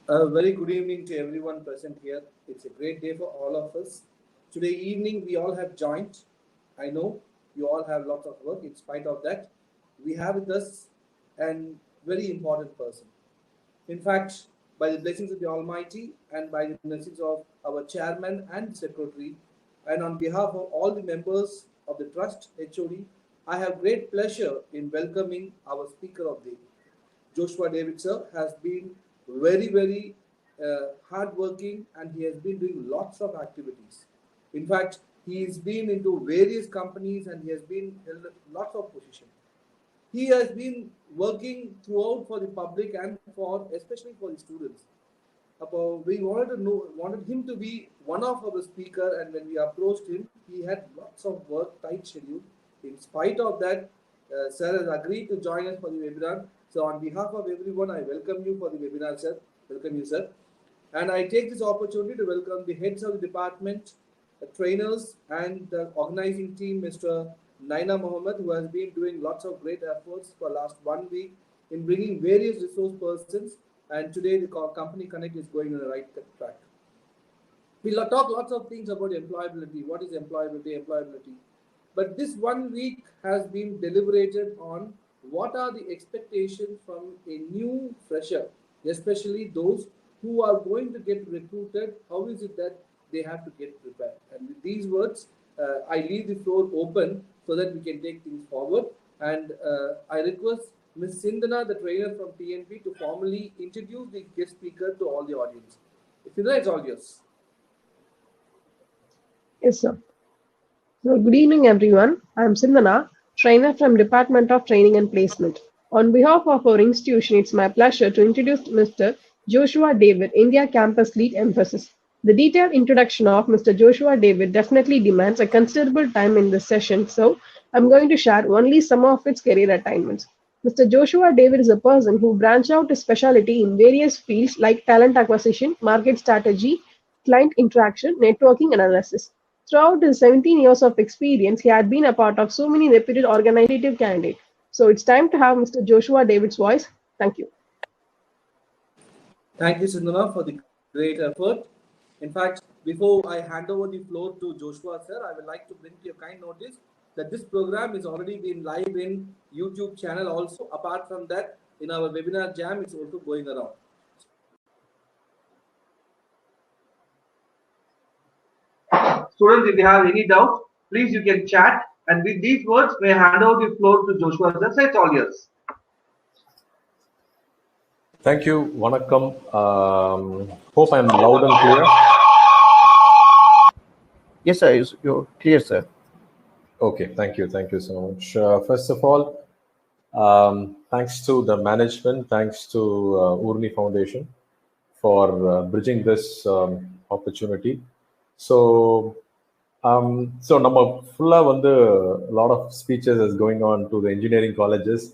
A very good evening to everyone present here. It's a great day for all of us. Today evening, we all have joined. I know you all have lots of work. In spite of that, we have with us an very important person. In fact, by the blessings of the Almighty and by the blessings of our chairman and secretary, and on behalf of all the members of the trust HOD, I have great pleasure in welcoming our speaker of the day. Joshua David sir has been very hardworking and he has been doing lots of activities. In fact, he has been into various companies and he has been held lots of positions. He has been working throughout for the public and for especially for the students. We wanted him to be one of our speaker, and when we approached him, he had lots of work, tight schedule. In spite of that, sir has agreed to join us for the webinar. So on behalf of everyone, I welcome you for the webinar, sir. Welcome you, sir. And I take this opportunity to welcome the heads of the department, the trainers, and the organizing team, Mr. Naina Mohammed, who has been doing lots of great efforts for last 1 week in bringing various resource persons. And today the company connect is going on the right track. We'll talk lots of things about employability. What is employability? But this 1 week has been deliberated on what are the expectations from a new fresher, especially those who are going to get recruited. How is it that they have to get prepared? And with these words, I leave the floor open so that we can take things forward. And I request Ms. Sindhana, the trainer from TNP, to formally introduce the guest speaker to all the audience. Sindhana, it's all yours. Yes, sir. So, good evening, everyone. I am Sindhana, trainer from Department of Training and Placement. On behalf of our institution, it's my pleasure to introduce Mr. Joshua David, India Campus Lead Emphasis. The detailed introduction of Mr. Joshua David definitely demands a considerable time in this session, so I'm going to share only some of its career attainments. Mr. Joshua David is a person who branched out his specialty in various fields like talent acquisition, market strategy, client interaction, networking, and analysis. Throughout his 17 years of experience, he had been a part of so many reputed organizative candidates. So it's time to have Mr. Joshua David's voice. Thank you. Thank you, Sindhana, for the great effort. In fact, before I hand over the floor to Joshua, sir, I would like to bring to your kind notice that this program is already been live in YouTube channel also. Apart from that, in our webinar jam, it's also going around. Students, if you have any doubt, please you can chat. And with these words, may I hand over the floor to Joshua. Sir, it's all yours. Thank you. Vanakkam. Hope I'm loud and clear. Yes, sir. You're clear, sir. Okay. Thank you. Thank you so much. First of all, thanks to the management, thanks to Urni Foundation for bridging this opportunity. So number fulla a lot of speeches is going on to the engineering colleges.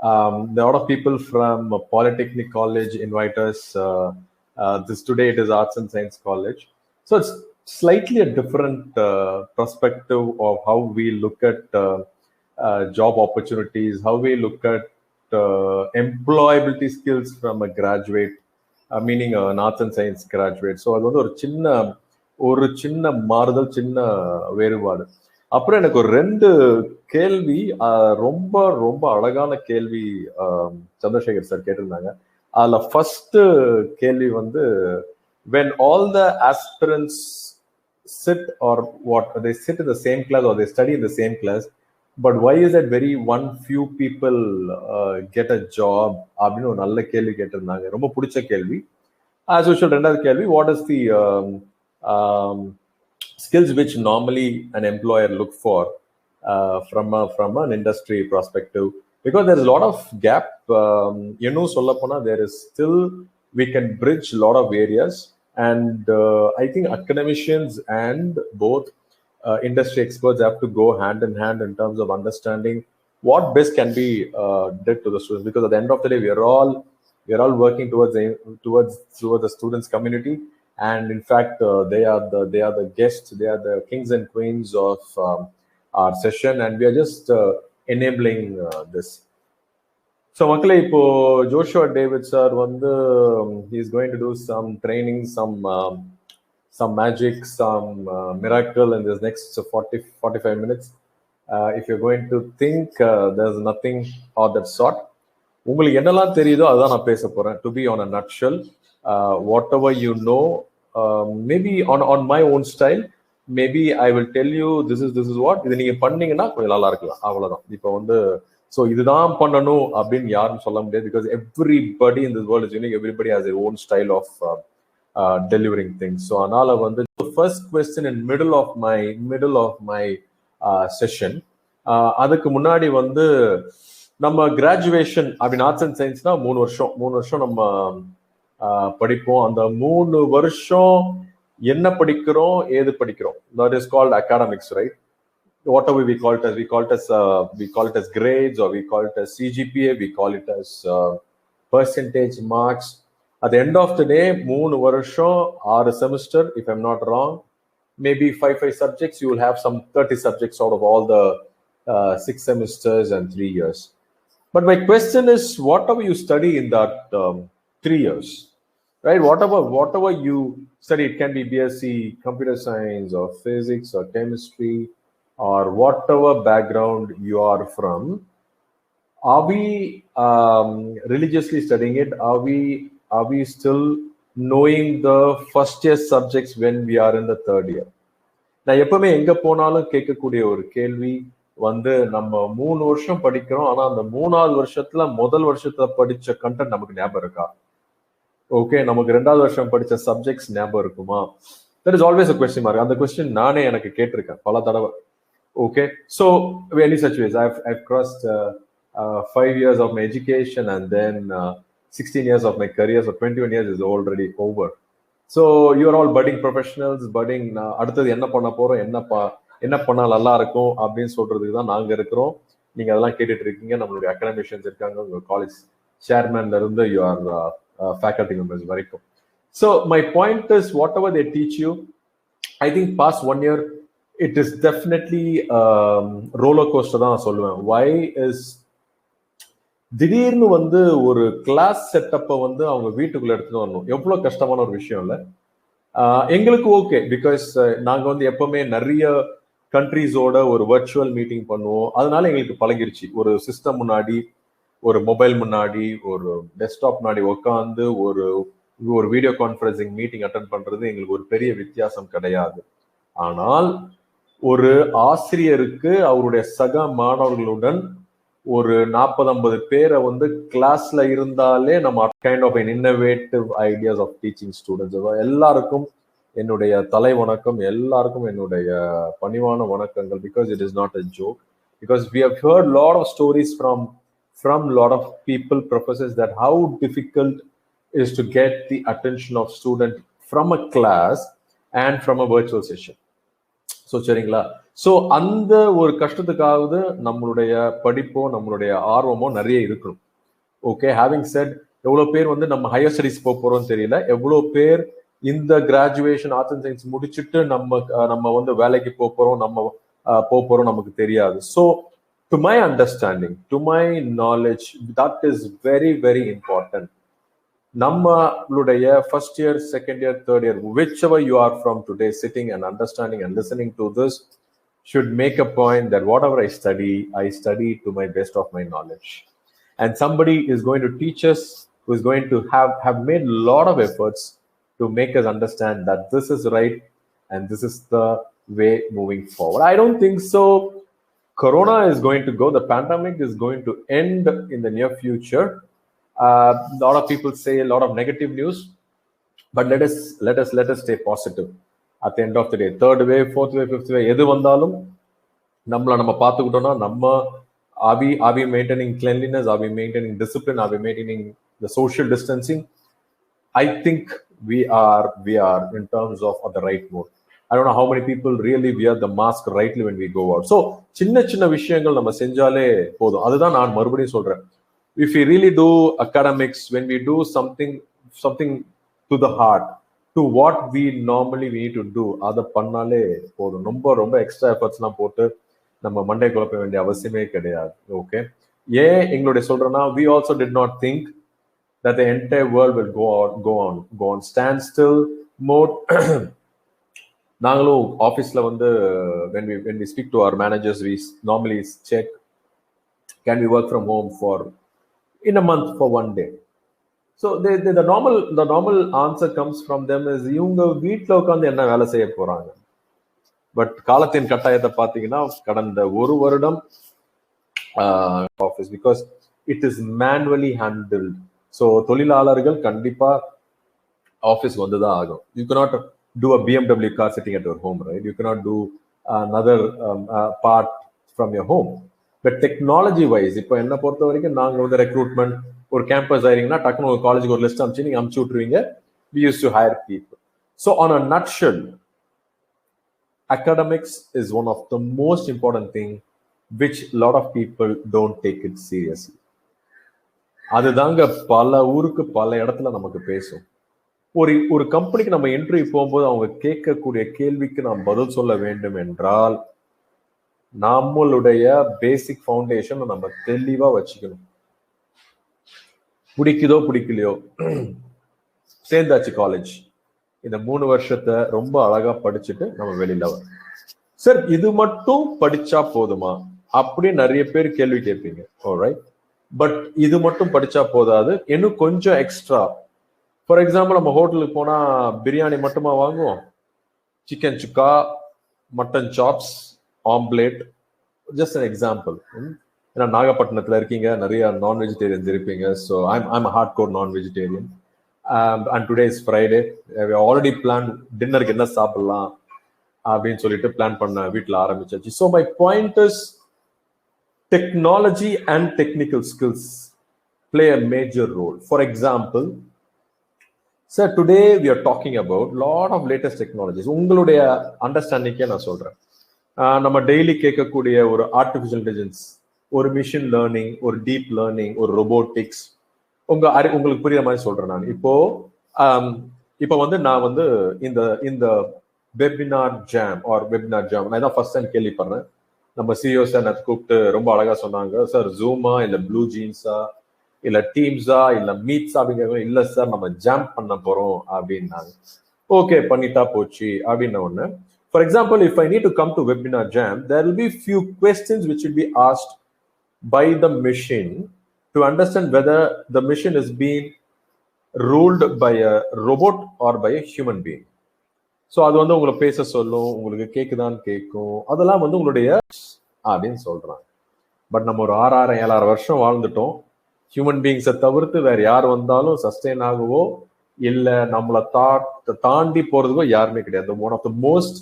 There are a lot of people from Polytechnic College invite us. Today it is Arts and Science College. So it's slightly a different perspective of how we look at job opportunities, how we look at employability skills from a graduate, meaning an Arts and Science graduate. So அது ஒரு சின்ன மாறுதல், சின்ன வேறுபாடு. அப்புறம் எனக்கு ஒரு 2 கேள்வி, ரொம்ப ரொம்ப அழகான கேள்வி சந்திரசேகர் சார் கேட்டிருந்தாங்க. அதுல ஃபர்ஸ்ட் கேள்வி when all the aspirants sit or what, they sit in the same class or they study in the same class, but why is that very few people get a job? அப்படின்னு ஒரு நல்ல கேள்வி கேட்டிருந்தாங்க. ரொம்ப பிடிச்ச கேள்வி. As usual, ரெண்டாவது கேள்வி, what is the skills which normally an employer look for from an industry perspective, because there is a lot of gap. There is still, we can bridge a lot of areas, and I think academicians and both industry experts have to go hand in hand in terms of understanding what best can be did to the students, because at the end of the day we are all working towards the students community. And in fact, they are the guests, they are the kings and queens of our session, and we are just enabling this. So மக்களே இப்போ Joshua David sir வந்து is going to do some training, some magic, some miracle in this next 45 minutes. If you're going to think there's nothing of that sort, உங்களுக்கு என்னெல்லாம் தெரியுதோ அதான் நான் பேச போறேன். To be on a nutshell, whatever you know, maybe on my own style, maybe I will tell you this is what இது நீங்க பண்ணீங்கன்னா கொஞ்சம் நல்லா இருக்கலாம், அவ்வளவுதான். இப்போ வந்து ஸோ இதுதான் பண்ணணும் அப்படின்னு யாரும் சொல்ல முடியாது, because everybody in this world is unique. Everybody has their own style of delivering things. So anala vandu first question in middle of my session, adukku munnadi vandu நம்ம கிராஜுவேஷன் அப்படின்னு ஆர்ட்ஸ் அண்ட் சயின்ஸ்னா 3 வருஷம் நம்ம படிப்போம். அந்த 3 வருஷம் என்ன படிக்கிறோம், ஏது படிக்கிறோம், that is called academics, right? Whatever we call it as grades, or we call it as CGPA, we call it as percentage marks. At the end of the day, 3 வருஷம் 6 semester, if I'm not wrong, maybe 5 subjects. You will have some 30 subjects out of all the 6 semesters and 3 years. But my question is, whatever you study in that 3 years, right? Whatever you study, it can be BSc computer science or physics or chemistry or whatever background you are from. Are we religiously studying it? Are we still knowing the first year subjects when we are in the third year? நான் எப்பவுமே எங்க போனாலும் கேட்கக்கூடிய ஒரு கேள்வி வந்து, நம்ம 3 வருஷம் படிக்கிறோம், ஆனா அந்த 3வது வருஷத்துல முதல் வருஷத்துல படிச்ச கண்டென்ட் நமக்கு ஞாபகம் இருக்கா? ஓகே, நமக்கு 2வது வருஷம் படிச்ச சப்ஜெக்ட்ஸ் ஞாபகம் இருக்குமா? There is always a question mark. அந்த கொஸ்டின் நானே எனக்கு கேட்டிருக்கேன் பல தடவை. Okay, so any such ways, I've crossed 5 years of my education and then 16 years of my career, so 21 years is already over. So you are all budding professionals, அடுத்தது என்ன பண்ண போறோம், என்ன பண்ணா நல்லா இருக்கும் அப்படின்னு சொல்றதுக்கு தான் நாங்க இருக்கிறோம். நீங்க அதெல்லாம் கேட்டுட்டு இருக்கீங்க. நம்மளுடைய அகாடமிஷியன்ஸ் இருக்காங்க, உங்க காலேஜ் சேர்மன்ல இருந்து your faculty members வரைக்கும். So my point is, whatever they teach you, I think past 1 year it is definitely roller coaster தான் நான் சொல்லுவேன். Why is திடீர்னு வந்து ஒரு கிளாஸ் செட்டப்பை வந்து அவங்க வீட்டுக்குள்ள எடுத்துட்டு வரணும், எவ்வளவு கஷ்டமான ஒரு விஷயம் இல்லை? எங்களுக்கு ஓகே, பிகாஸ் நாங்க வந்து எப்பவுமே நிறைய கண்ட்ரீஸோட ஒரு வர்ச்சுவல் மீட்டிங் பண்ணுவோம். அதனால எங்களுக்கு பழகிருச்சு. ஒரு சிஸ்டம் முன்னாடி, ஒரு மொபைல் முன்னாடி, ஒரு டெஸ்க்டாப் முன்னாடி உட்காந்து ஒரு வீடியோ கான்ஃபரன்சிங் மீட்டிங் அட்டென்ட் பண்றது எங்களுக்கு ஒரு பெரிய வித்தியாசம் கிடையாது. ஆனால் ஒரு ஆசிரியருக்கு அவருடைய சக மாணவர்களுடன் ஒரு 40-50 பேரை வந்து கிளாஸ்ல இருந்தாலே நம்ம kind of innovative ideas of teaching students. எல்லாருக்கும் என்னுடைய தலை வணக்கம், எல்லாருக்கும் என்னுடைய பணிவான வணக்கங்கள். Because it is not a joke, because we have heard lot of stories from lot of people, professors, that how difficult is to get the attention of student from a class and from a virtual session. So சரிங்களா, so அந்த ஒரு கஷ்டத்துக்காவது நம்மளுடைய படிப்போ நம்மளுடைய ஆர்வமோ நிறைய இருக்கணும். Okay, having set, எவ்வளோ பேர் வந்து நம்ம ஹையர் ஸ்டடிஸ் போகிறோம்னு தெரியல, எவ்வளோ பேர் இந்த கிராஜுவேஷன் ஆர்ட்ஸ் அண்ட் சயின்ஸ் முடிச்சுட்டு நம்ம வந்து வேலைக்கு போகிறோம், நமக்கு தெரியாது. So to my understanding, to my knowledge, that is very very important. நம்மளுடைய first year, second year, third year, whichever you are from today, sitting and understanding and listening to this, should make a point that whatever I study to my best of my knowledge. And somebody is going to teach us, who is going to have made a lot of efforts to make us understand that this is right and this is the way moving forward. I don't think so Corona is going to go, the pandemic is going to end in the near future. A lot of people say a lot of negative news, but let us stay positive. At the end of the day, third wave, fourth wave, fifth wave, எது வந்தாலும் நம்ம பார்த்துக்கிட்டோம்னா, are we maintaining cleanliness, are we maintaining discipline, are we maintaining the social distancing? I think we are in terms of the right mode. I don't know how many people really wear the mask rightly when we go out. So சின்ன விஷயங்கள் நம்ம செஞ்சாலே போதும். அதுதான் நான் மறுபடியும் சொல்றேன். If we really do academics, when we do something to the heart, to what we normally need to do, அதை பண்ணாலே போதும். ரொம்ப எக்ஸ்ட்ரா எஃபர்ட்ஸ்லாம் போட்டு நம்ம மண்டை குழப்ப வேண்டிய அவசியமே கிடையாது. ஓகே, ஏன் எங்களுடைய சொல்றேன்னா, we also did not think that the entire world will go on standstill mode. நாங்களும் ஆஃபீஸில் வந்து when we speak to our managers, we normally check, can we work from home for in a month for one day? So the normal answer comes from them is, இவங்க வீட்டில் உட்காந்து என்ன வேலை செய்ய போறாங்க? பட் காலத்தின் கட்டாயத்தை பார்த்தீங்கன்னா கடந்த ஒரு வருடம் office, because it is manually handled. So தொழிலாளர்கள் கண்டிப்பா ஆஃபீஸ் வந்துதான் ஆகும். You cannot do a BMW car sitting at your home, right? You cannot do another part from your home. But technology wise, இப்போ என்ன பொறுத்த வரைக்கும் நாங்க வந்து ரெக்ரூட்மெண்ட் ஒரு கேம்பஸ் ஆயிருங்கன்னா டக்குனு ஒரு காலேஜுக்கு ஒரு லிஸ்ட் அனுப்பிச்சு நீங்க அனுப்பிச்சு விட்டுருவீங்க. We used to hire people. So on a nutshell, academics is one of the most important thing which a lot of people don't take it seriously. அதுதாங்க பல ஊருக்கு பல இடத்துல நமக்கு பேசும். ஒரு கம்பெனிக்கு நம்ம இன்டர்வியூ போகும்போது அவங்க கேட்கக்கூடிய கேள்விக்கு நாம் பதில் சொல்ல வேண்டும் என்றால் நம்மளுடைய பேசிக் ஃபவுண்டேஷன் நம்ம தெளிவா வச்சுக்கணும். பிடிக்குதோ பிடிக்கலையோ, சேர்ந்தாச்சு காலேஜ், இந்த 3 வருஷத்தை ரொம்ப அழகா படிச்சுட்டு நம்ம வெளியில வரோம். சார் இது மட்டும் படிச்சா போதுமா அப்படி நிறைய பேர் கேள்வி கேட்பீங்க. ஆல்ரைட், பட் இது மட்டும் படிச்சா போதாது, இன்னும் கொஞ்சம் எக்ஸ்ட்ரா. ஃபார் எக்ஸாம்பிள், நம்ம ஹோட்டலுக்கு போனா பிரியாணி மட்டுமா வாங்குவோம்? Chicken chukka, mutton chops, omelette, just an example. ஏன்னா நாகப்பட்டினத்துல இருக்கீங்க, நிறைய நான் வெஜிடேரியன்ஸ் இருப்பீங்க. So I'm hard core non vegetarian. And today is Friday. Already plan டின்னருக்கு என்ன சாப்பிடலாம் அப்படின்னு சொல்லிட்டு பிளான் பண்ண வீட்டில் ஆரம்பிச்சாச்சு. So my point is, technology and technical skills play a major role. For example, sir, today we are talking about lot of latest technologies. உங்களுடைய அண்டர்ஸ்டாண்டிங்கே நான் சொல்றேன். நம்ம டெய்லி கேட்கக்கூடிய ஒரு ஆர்டிஃபிஷியல் இன்டெலிஜென்ஸ், ஒரு மிஷின் லேர்னிங், ஒரு டீப் லேர்னிங், ஒரு robotics, உங்களுக்கு புரியுற மாதிரி சொல்றேன் நான். இப்போ வந்து நான் வந்து இந்த வெபினார் ஜாம் நான் தான் ஃபர்ஸ்ட் டைம் கேள்விப்படுறேன். நம்ம சிஇஓ சார் நான் கூப்பிட்டு ரொம்ப அழகா சொன்னாங்க, சார் ஜூமா இல்ல ப்ளூ ஜீன்ஸா இல்ல டீம்ஸா இல்ல மீட்ஸா அப்படிங்கிற. இல்ல சார் நம்ம ஜாம் பண்ண போறோம் அப்படின்னாங்க. ஓகே, பண்ணிட்டா போச்சு அப்படின்ன ஒண்ணு. For example, if I need to come to webinar jam, there will be few questions which will be asked by the machine to understand whether the machine is being ruled by a robot or by a human being. So அது வந்து உங்களை பேச சொல்லும், உங்களுக்கு கேட்குதான்னு கேட்கும், அதெல்லாம் வந்து உங்களுடைய அப்படின்னு சொல்றாங்க. பட் நம்ம ஒரு 6,000-7,000 வருஷம் வாழ்ந்துட்டோம். ஹியூமன் பீயிங்ஸை தவிர்த்து வேற யார் வந்தாலும் சஸ்டெயின் ஆகவோ இல்லை நம்மளை தாண்டி போறதுக்கோ யாருமே கிடையாது. One of the most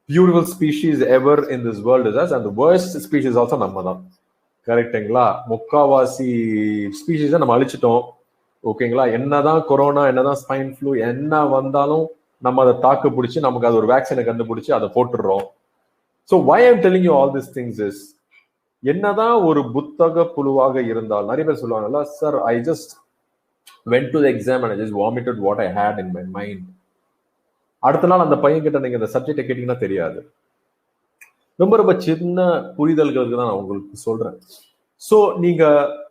beautiful species ever in this world is us, and the worst species also நம்ம தான். கரெக்டுங்களா? முக்காவாசி ஸ்பீஷீஸை நம்ம அழிச்சிட்டோம். ஓகேங்களா? என்னதான் கொரோனா, என்னதான் ஸ்பைன் ஃப்ளூ என்ன வந்தாலும் நம்ம அதை தாக்கு பிடிச்சி நமக்கு அது ஒரு வேக்சினை கண்டுபிடிச்சு அதை போட்டுடுறோம். So why I'm telling you all these things is, என்னதான் ஒரு புத்தக புழுவாக இருந்தால், நிறைய பேர் சொல்லுவாங்கல்ல, sir I just went to the exam and I just vomited what I had in my mind. அடுத்த நாள் அந்த பையன் கிட்ட நீங்க இந்த சப்ஜெக்டை கேட்டீங்கன்னா தெரியாது. ரொம்ப ரொம்ப சின்ன புரிதல்களுக்கு தான் நான் உங்களுக்கு சொல்றேன். ஸோ நீங்க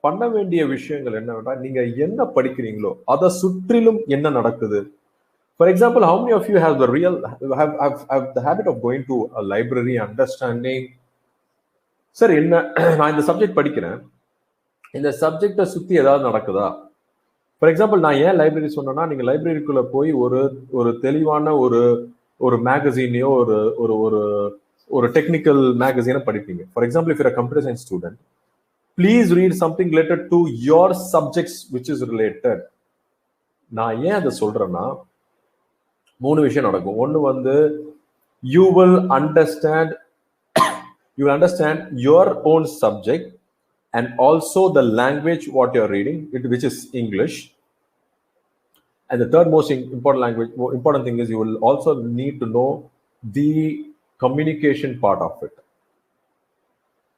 பண்ண வேண்டிய விஷயங்கள் என்னவென்றா, நீங்க என்ன படிக்கிறீங்களோ அதை சுற்றிலும் என்ன நடக்குது. For example, how many of you have the habit of going to a library, understanding, sir என்ன நான் இந்த சப்ஜெக்ட் படிக்கிறேன், இந்த சப்ஜெக்டை சுத்தி ஏதாவது நடக்குதா? ஃபார் எக்ஸாம்பிள், நான் ஏன் லைப்ரரி சொன்னேன்னா, நீங்க லைப்ரரிக்குள்ள போய் ஒரு தெளிவான ஒரு மேகசீனையோ ஒரு டெக்னிக்கல் மேகசீனை படிப்பீங்க. For example, if you're a computer science student, please read something related to your subjects which is related. நான் ஏன் அதை சொல்றேன்னா, 3 விஷயம் நடக்கும். ஒன்று வந்து, you will understand your own subject and also the language what you're reading, which is English. And the third most important thing is, you will also need to know the communication part of it.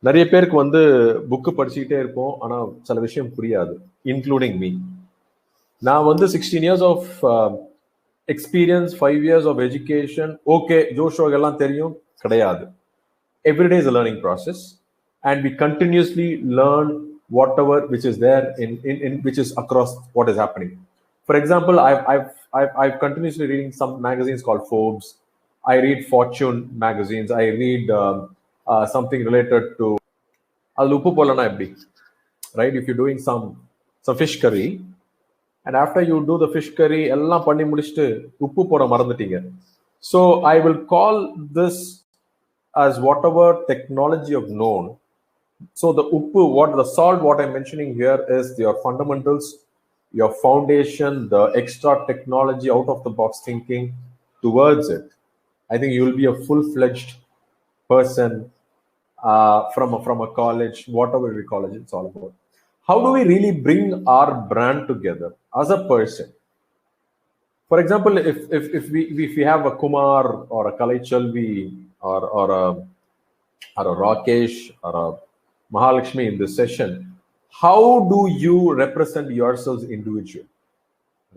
நிறைய பேருக்கு வந்து book படிச்சுக்கிட்டே இருப்போம், ஆனா சில விஷயம் புரியாது, including me. நான் வந்து 16 years of experience, 5 years of education. Okay, ஜோஷுவாக்கு எல்லாம் தெரியும் கிடையாது. Everyday is a learning process. and we continuously learn whatever which is there in which is across what is happening. For example, I've continuously reading some magazines called Forbes. I read Fortune magazines. I read something related to அதுல உப்பு போடலன்னா எப்படி, right? If you're doing some fish curry, and after you do the fish curry எல்லாம் பண்ணி முடிச்சிட்டு உப்பு போட மறந்துட்டீங்க. So I will call this as whatever technology of known. So the uppu, the salt, what I'm mentioning here is your fundamentals, your foundation, the extra technology, out of the box thinking towards it. I think you will be a full-fledged person from a college, whatever we college it's all about. How do we really bring our brand together as a person? For example, if we have a Kumar or a Kalai or a Rakesh or a Mahalakshmi in this session, how do you represent yourselves individually,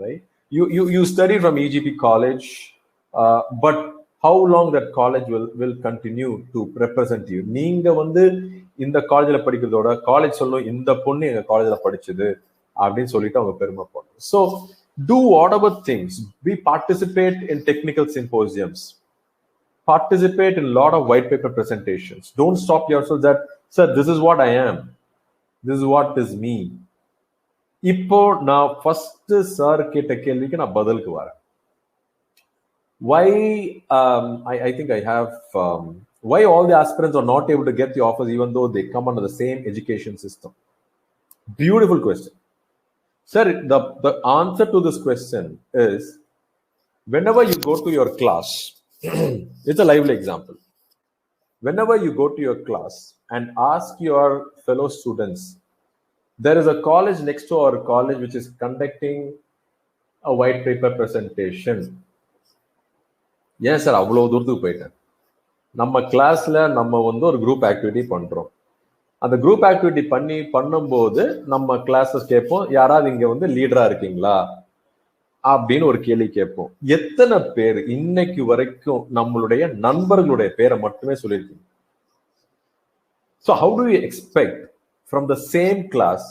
right? You studied from EGP college, but how long that college will continue to represent you? நீங்க வந்து இந்த காலேஜ்ல படிக்கிறதோட college சொல்லணும் இந்த பொண்ணு எங்க காலேஜ்ல படிச்சது அப்படின்னு சொல்லிட்டு அவங்க பெருமைப்படும். So do whatever things, participate in technical symposiums, participate in a lot of white paper presentations. Don't stop yourself that, sir, this is what I am, this is what is me. இப்போ நான் first sir கேட்ட கேள்விக்கு நான் பதிலுக்கு வரேன். Why I think I have why all the aspirants are not able to get the offers even though they come under the same education system? Beautiful question, sir. The answer to this question is, whenever you go to your class, it's a lively example. Whenever you go to your class and ask your fellow students, there is a college next to our college which is conducting a white paper presentation. Yes, sir, அவ்வளவு தூரத்துக்கு போயிட்டேன். நம்ம கிளாஸ்ல நம்ம வந்து ஒரு group activity பண்றோம். அந்த குரூப் ஆக்டிவிட்டி பண்ணும்போது நம்ம கிளாஸஸ் கேட்போம், யாராவது இங்க வந்து லீடரா இருக்கீங்களா அப்படின்னு ஒரு கேள்வி கேட்போம். எத்தனை பேர் இன்னைக்கு வரைக்கும் நம்மளுடைய நண்பர்களுடைய பேரை மட்டுமே சொல்லியிருக்கீங்க? So how do you expect from the same class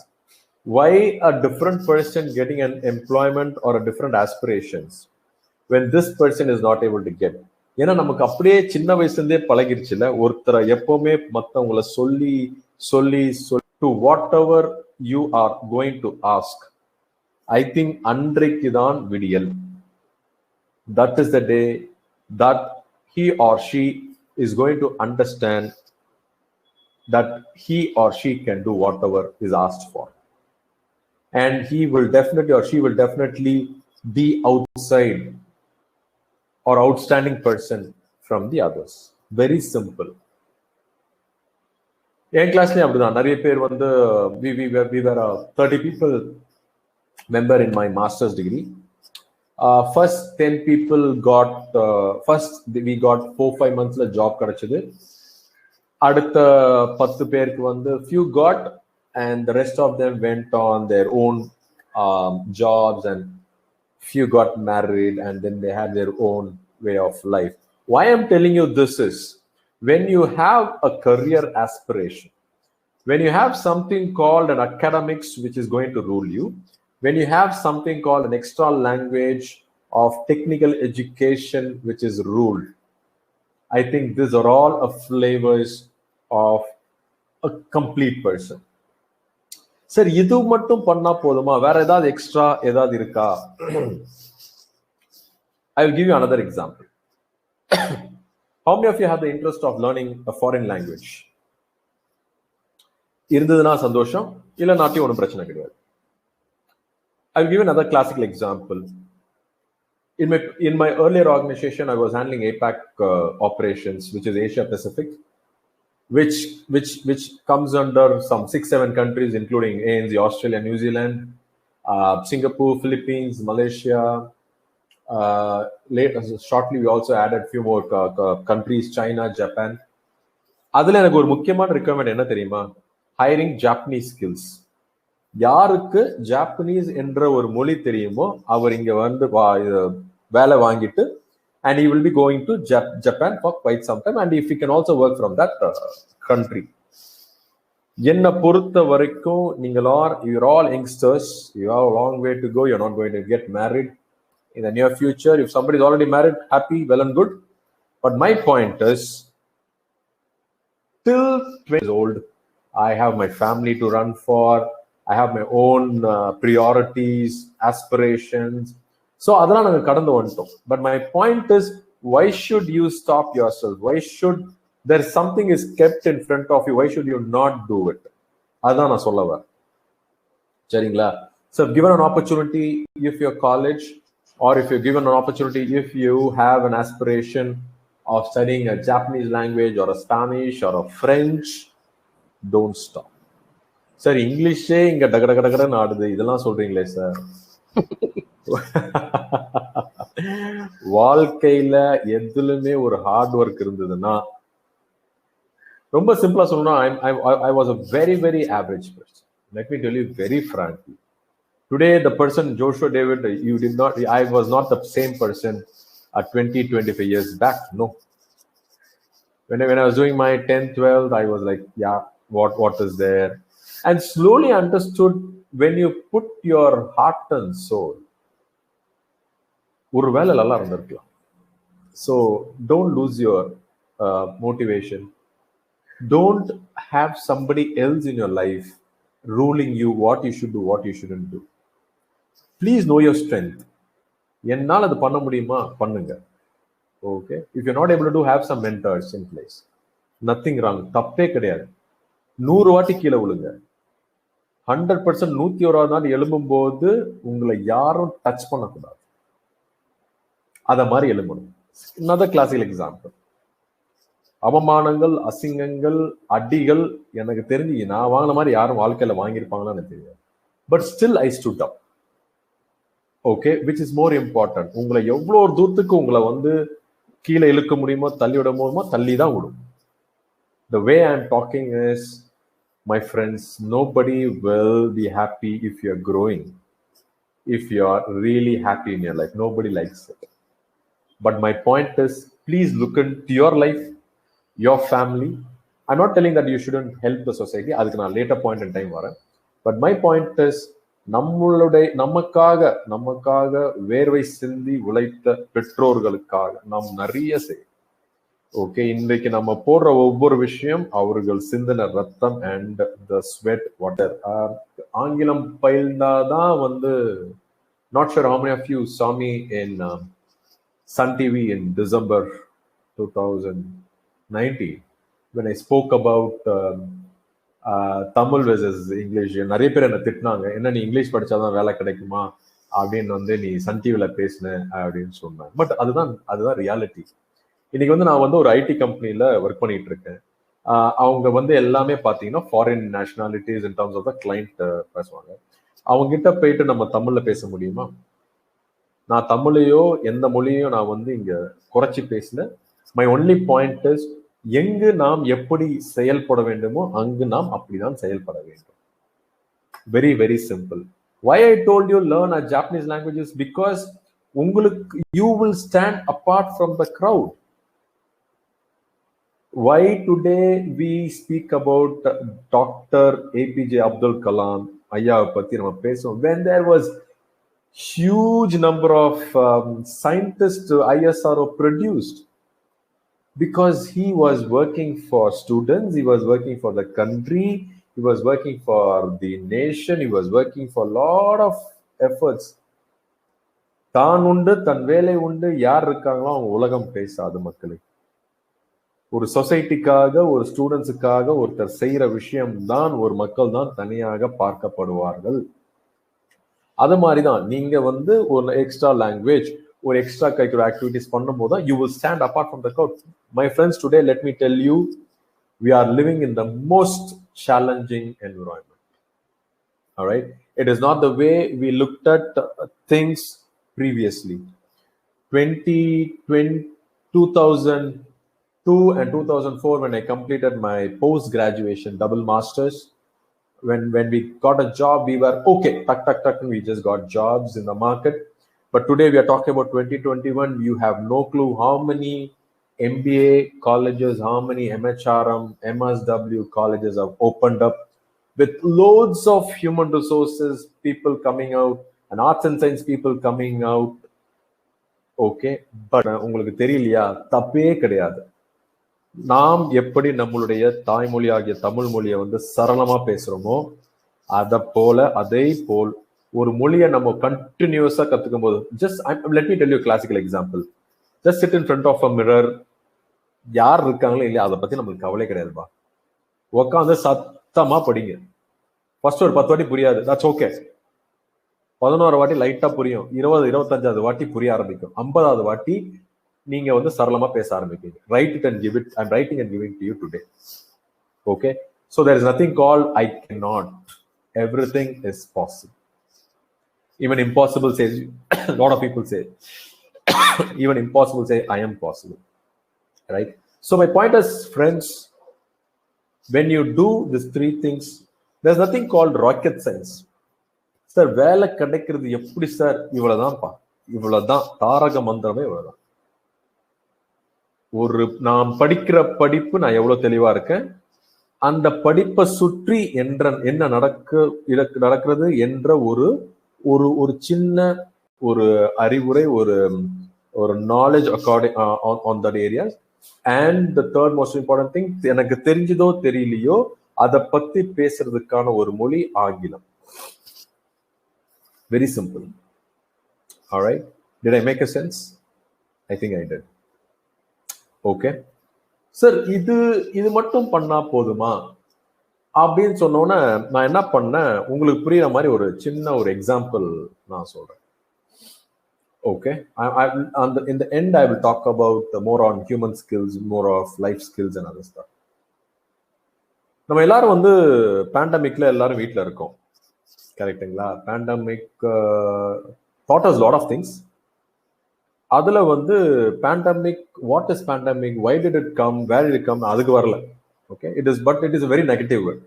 why a different person getting an employment or a different aspirations when this person is not able to get? ஏன்னா நமக்கு அப்படியே சின்ன வயசுல இருந்தே பழகிருச்சுல, ஒருத்தரை எப்பவுமே மற்றவங்களை சொல்லி சொல்லி to whatever you are going to ask. I think அன்றைக்கு தான் விடியல். That is the day that he or she is going to understand that he or she can do whatever is asked for, and he will definitely or she will definitely be outside or outstanding person from the others. Very simple. என் கிளாஸ்லயும் அப்படிதான் நிறைய பேர் வந்து we were 30 people member in my master's degree. First 10 people got we got 4-5 months la job கிடைச்சது. அடுத்த 10 பேருக்கு வந்து few got, and the rest of them went on their own jobs, and few got married, and then they had their own way of life. Why I'm telling you this is, when you have a career aspiration, when you have something called an academics which is going to rule you, when you have something called an extra language of technical education which is ruled, I think these are all flavors of a complete person. Sir, இது மட்டும் பண்ணா போதுமா, வேற ஏதாவது extra ஏதாவது இருக்கா? I will give you another example. How many of you have the interest of learning a foreign language? இருந்ததுனா சந்தோஷம், இல்ல நாட்டி ஒன்றும் பிரச்சனை கிடையாது. I will give you another classical example. In my earlier organization, I was handling APAC operations, which is Asia Pacific, which comes under some 6-7 countries, including ANZ, Australia, New Zealand, Singapore, Philippines, Malaysia. Shortly, we also added few more countries, China, Japan. அதுல எனக்கு ஒரு முக்கியமான requirement என்ன தெரியுமா? Hiring Japanese skills. யாருக்கு Japanese என்ற ஒரு மொழி தெரியுமோ அவர் இங்க வந்து வேலை வாங்கிட்டு, and he will be going to Japan for quite some time, and if he can also work from that country. என்னை பொறுத்த வரைக்கும் you're all youngsters, you have a long way to go, you're not going to get married in the near future. If somebody is already married, happy, well and good. But my point is, till 20 years old, I have my family to run for, I have my own priorities, aspirations. So அதெல்லாம் நாங்கள் கடந்து வந்துட்டோம். But my point is, why should you stop yourself? Why should there something is kept in front of you? Why should you not do it? அதுதான் நான் சொல்ல வரேன். சரிங்களா? So given an opportunity, if you're college, or if you're given an opportunity, if you have an aspiration of studying a Japanese language or a Spanish or a French, don't stop. Sir இங்கிலீஷே இங்க டகடகடகடன்னு ஆடுது, இதெல்லாம் சொல்றீங்களே sir. வாழ்க்கையில எதுலுமே ஒரு hard work இருந்ததுன்னா, ரொம்ப சிம்பிளா சொல்லணும்னா, I was a very, very average person. Let me tell you very frankly. Today, the person Joshua David, I was not the same person 20, 25 years back. No. When I was doing my 10th, 12th, I was like, yeah, what is there? And slowly understood, when you put your heart and soul, ஒரு வேலை நல்லா இருந்திருக்கலாம். So don't lose your motivation. Don't have somebody else in your life ruling you what you should do, what you shouldn't do. Please know your strength. என்னால் அது பண்ண முடியுமா, பண்ணுங்க. Okay, if you're not able to do, have some mentors in place. Nothing wrong, தப்பே கிடையாது. 100 வாட்டி கீழே விழுங்க. 100% 101 நாள் எழும்பும் போது உங்களை யாரும் டச் பண்ணக்கூடாது. அத மாதிரி எழும்பணும். another classical example. அவமானங்கள், அசிங்கங்கள், அடிகள் எனக்கு தெரிஞ்சு நான் வாங்கின மாதிரி யாரும் வாழ்க்கையில வாங்கியிருப்பாங்கன்னு எனக்கு தெரியாது. But still I stood up. Okay, which is more important. உங்களை எவ்வளோ தூரத்துக்கு உங்களை கீழே இழுக்க முடியுமோ, தள்ளி விட முடியுமோ, தள்ளி தான் விடும். The way I'm talking is, my friends, nobody will be happy if you're growing. If you're really happy in your life, nobody likes it. But my point is, please look into your life, your family. I'm not telling that you shouldn't help the society. அதுக்கு நான் later point in time வரேன். But my point is, நமக்காக வேர்வை சிந்தி உழைத்த பெற்றோர்களுக்காக நாம் நிறைய செய்யும். ஓகே, இன்றைக்கு நம்ம போடுற ஒவ்வொரு விஷயம் அவர்கள் சிந்தின ரத்தம் and the sweat, water. ஆங்கிலம் பயில்ந்தாதான் not sure how many of you saw me in Sun TV in December 2019 when I spoke about Tamil versus English. நிறைய பேர் என்ன திட்டினாங்க, என்ன நீ இங்கிலீஷ் படிச்சாதான் வேலை கிடைக்குமா அப்படின்னு நீ சன் டிவில பேசின அப்படின்னு சொன்னாங்க. பட் அதுதான் ரியாலிட்டி. இன்னைக்கு நான் ஒரு ஐடி கம்பெனில ஒர்க் பண்ணிட்டு இருக்கேன். அவங்க எல்லாமே பாத்தீங்கன்னா foreign nationalities in terms of the client பேசுவாங்க. அவங்க கிட்ட போயிட்டு நம்ம தமிழ்ல பேச முடியுமா? நான் தமிழையோ எந்த மொழியோ நான் இங்க குறைச்சி பேசல. மை ஒன்லி பாயிண்ட் இஸ், எங்கு நாம் எப்படி செயல்பட வேண்டுமோ அங்கு நாம் அப்படிதான் செயல்பட வேண்டும். Very very simple. Why I told you learn a Japanese language is because you will stand apart from the crowd. Why today we speak about Dr. APJ Abdul Kalam, ஐயாவை பத்தி நம்ம பேசுவோம். When there was huge number of scientists ISRO produced, because he was working for students, he was working for the country, he was working for the nation, he was working for a lot of efforts. தான் உண்டு தன் வேலை உண்டு, யார் இருக்காங்களோ அவங்க உலகம் பேசாது. மக்களுக்கு ஒரு சொசைட்டிக்காக, ஒரு ஸ்டூடெண்ட்ஸுக்காக ஒருத்தர் செய்யற விஷயம் தான் ஒரு மக்கள் தான் தனியாக பார்க்கப்படுவார்கள். அது மாதிரிதான் நீங்க ஒரு எக்ஸ்ட்ரா லாங்குவேஜ், ஒரு எக்ஸ்ட்ரா கரிக்குலர் ஆக்டிவிட்டிஸ் பண்ணும்போது தான் you will stand apart from the crowd. My friends, today let me tell you, we are living in the most challenging environment. All right, it is not the way we looked at things previously. 2002 and 2004, when I completed my post graduation double masters, when we got a job, we were okay, tuck, we just got jobs in the market. But today we are talking about 2021. You have no clue how many MBA colleges, how many MHRM, MSW colleges have opened up with loads of human resources people coming out and arts and science people coming out. Okay, but உங்களுக்கு தெரியலையா, தப்பே கிடையாது. நாம் எப்படி நம்மளுடைய தாய்மொழி ஆகிய தமிழ் மொழியை வந்து சரளமா பேசுறோமோ அதே போல் ஒரு மொழியை நம்ம கண்டினியூஸா கத்துக்கும் போது, just let me tell you classical example. Just sit in front of a mirror. யார் இருக்காங்களோ இல்லையா அதை பத்தி நம்மளுக்கு கவலை கிடையாதுப்பா. உட்காந்து சத்தமா படிங்க. ஃபர்ஸ்ட் ஒரு 10 வாட்டி புரியாது, தட்ஸ் ஓகே. 11 வாட்டி லைட்டா புரியும், 20 25வது வாட்டி புரிய ஆரம்பிக்கும், 50வது வாட்டி நீங்க வந்து சரளமா பேச ஆரம்பிப்பீங்க. Write it and give it. I'm writing and giving to you today. Okay, so there is nothing called I cannot. Everything is possible. Even impossible says a lot of people say even impossible say I am possible, right? So my point is, friends, when you do these three things, there's nothing called rocket science. Sir வேலை கிடைக்கிறது எப்படி sir? இவ்வளவுதான்ப்பா, இவ்வளவுதான். தாரக மந்திரமே இவ்வளவுதான். ஒரு நாம் படிக்கிற படிப்பு, நான் எவ்வளவு தெளிவா இருக்கேன், அந்த படிப்பை சுற்றி என்ன நடக்கிறது என்ற ஒரு சின்ன ஒரு அறிவுரை, ஒரு knowledge according on that areas. And the third most important thing, எனக்கு தெரிஞ்சதோ தெரியலையோ அதை பத்தி பேசுறதுக்கான ஒரு மொழி ஆங்கிலம். Very simple. All right. Did I make a sense? I think I did. Okay. Sir இது மட்டும் பண்ணா போதுமா அப்படின்னு சொன்னோன்னே நான் என்ன பண்ணேன், உங்களுக்கு புரியுற மாதிரி ஒரு சின்ன ஒரு எக்ஸாம்பிள் நான் சொல்றேன். Okay, in the end I will talk about more on human skills, more of life skills and other stuff. நம்ம எல்லாரும் வந்து பேண்டமிக்ல எல்லாரும் வீட்டில் இருக்கோம், கரெக்டுங்களா? Pandemic taught us lot of things. அதுல வந்து pandemic, what is pandemic, why did it come, where did it come, அதுக்கு வரல. Okay, it is a very negative word.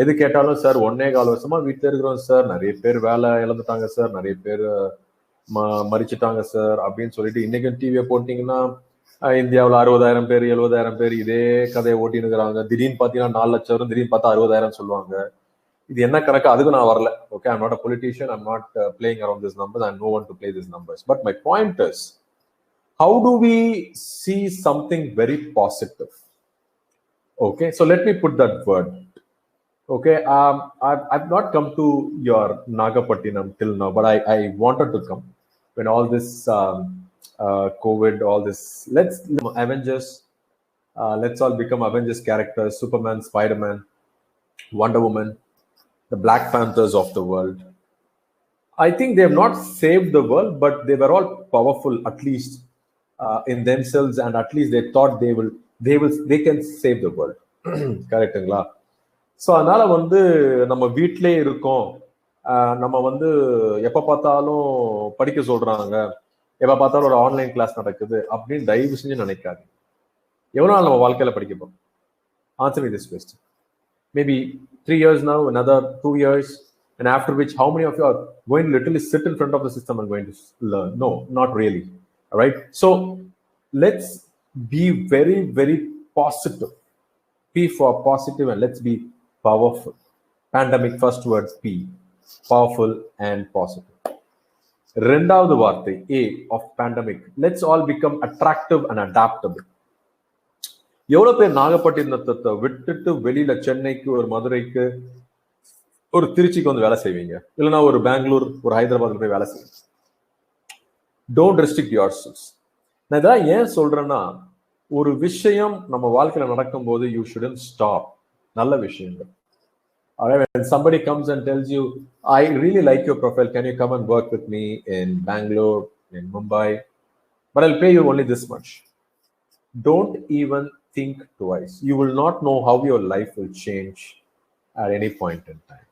எது கேட்டாலும் சார் 1.25 வருஷமா வீட்டில் இருக்கிறோம் சார், நிறைய பேர் வேலை இழந்துட்டாங்க சார், நிறைய பேர் மறிச்சிட்டாங்க சார் அப்படின்னு சொல்லிட்டு இன்னைக்கு டிவியை போட்டிங்கன்னா இந்தியாவில் 60,000 பேர் 70,000 பேர் இதே கதையை ஓட்டின்னு இருக்கிறாங்க. திடீர்னு பார்த்தீங்கன்னா 4 லட்சம் வரும், திடீர்னு பார்த்தா 60,000 சொல்லுவாங்க. இது என்ன கணக்கு? அதுக்கு நான் வரல. Okay, I'm not a politician, I'm not playing around these numbers, I'm no one to play these numbers. But my point is, how do we see something very positive? Okay, so let me put that word. Okay, I've not come to your Nagapattinam till now, but I wanted to come when all this COVID, all this, let's Avengers, let's all become Avengers characters, Superman, Spider-Man, Wonder Woman, the Black Panthers of the world. I think they have not saved the world, but they were all powerful, at least in themselves, and at least they thought they can save the world. கரெக்டுங்களா? So அதனால வந்து நம்ம வீட்டிலே இருக்கோம், நம்ம வந்து எப்போ பார்த்தாலும் படிக்க சொல்றாங்க, எப்போ பார்த்தாலும் ஒரு ஆன்லைன் கிளாஸ் நடக்குது அப்படின்னு தயவு செஞ்சு நினைக்காது. எவ்வளோ நாள் நம்ம வாழ்க்கையில படிக்க போறோம்? Answer me this question. Maybe 3 years now, another 2 years, and after which, how many of you are going to literally sit in front of the system and going to learn? No, not really. All right. So let's be very, very positive. P for positive, and let's be powerful. Pandemic, first word P, powerful and positive. ரெண்டாவது வார்த்தை A of pandemic. Let's all become attractive and adaptable. எவ்வளவு பேர் நாகப்பட்டினத்தை விட்டுட்டு வெளியில சென்னைக்கு, ஒரு மதுரைக்கு, ஒரு திருச்சிக்கு வந்து வேலை செய்வீங்க, இல்லைன்னா ஒரு பெங்களூர், ஒரு ஹைதராபாத்ல போய் வேலை செய்வீங்க. Don't restrict yourselves. நான் இதெல்லாம் ஏன் சொல்றேன்னா, ஒரு விஷயம் நம்ம வாழ்க்கையில நடக்கும்போது யூ ஷுடன்ட் ஸ்டாப். நல்ல விஷயங்கள். When somebody comes and tells you, I really like your profile, can you come and work with me in Bangalore, in Mumbai, but I'll pay you only this much. Don't even think twice. You will not know how your life will change at any point in time.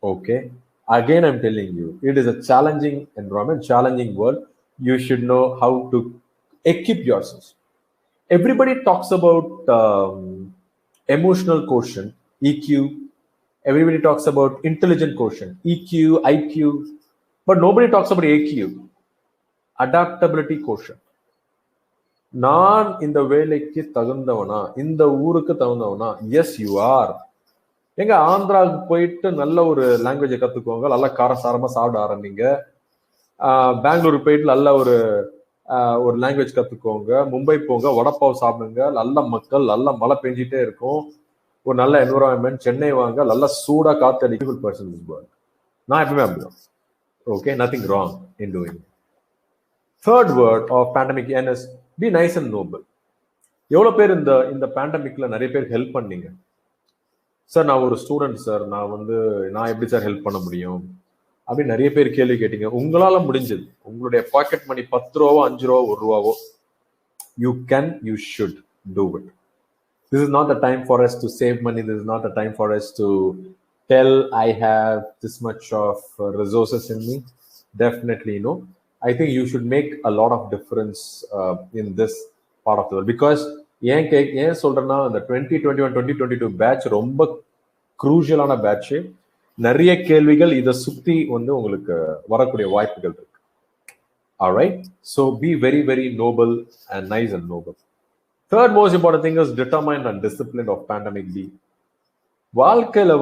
Okay, again I'm telling you, it is a challenging environment, challenging world. You should know how to equip yourself. Everybody talks about emotional quotient, EQ. Everybody talks about intelligent quotient, EQ, IQ, but nobody talks about AQ, adaptability quotient. நான் இந்த வேலைக்கு தகுந்தவனா, இந்த ஊருக்கு தகுந்தவனா? S you are. எங்க ஆந்திராவுக்கு போயிட்டு நல்ல ஒரு லாங்குவேஜை கத்துக்கோங்க, நல்லா காரசாரமா சாப்பிட ஆரம்பிங்க. பெங்களூருக்கு போயிட்டு நல்ல ஒரு லாங்குவேஜ் கத்துக்கோங்க. மும்பை போங்க, வடப்பாவ் சாப்பிடுங்க, நல்ல மக்கள், நல்ல மழை பெஞ்சிட்டே இருக்கும், ஒரு நல்ல என்விரான்மெண்ட். சென்னை வாங்க, நல்லா சூடா காத்து அடிக்கும் பர்சன். நான் எப்பவுமே அப்படிதான். Okay, nothing wrong in doing. Third word of pandemic is be nice and noble. எவ்வளவு பேர் இந்த பேண்டமிக்ல நிறைய பேர் ஹெல்ப் பண்ணீங்க? சார் நான் ஒரு ஸ்டூடெண்ட் சார், நான் எப்படி சார் ஹெல்ப் பண்ண முடியும் அப்படின்னு நிறைய பேர் கேள்வி கேட்டீங்க. உங்களால முடிஞ்சது, உங்களுடைய பாக்கெட் மணி 10 ரூபாவோ 5 ரூபாவோ 1 ரூபாவோ, you should do it. This is not the time for us to save money. This is not the time for us to tell I have this much of resources in me. Definitely no. I think you should make a lot of difference in this part of the world. Because ஏன் சொல்றேன்னா, இந்த 2021 2022 batch ரொம்ப குரூஷியலான batch. நிறைய கேள்விகள் இதை சுத்தி உங்களுக்கு வரக்கூடிய வாய்ப்புகள் இருக்கு. Alright, so be very very noble and nice and noble. Third most important thing is determined and disciplined of pandemic B. வாழ்க்கையில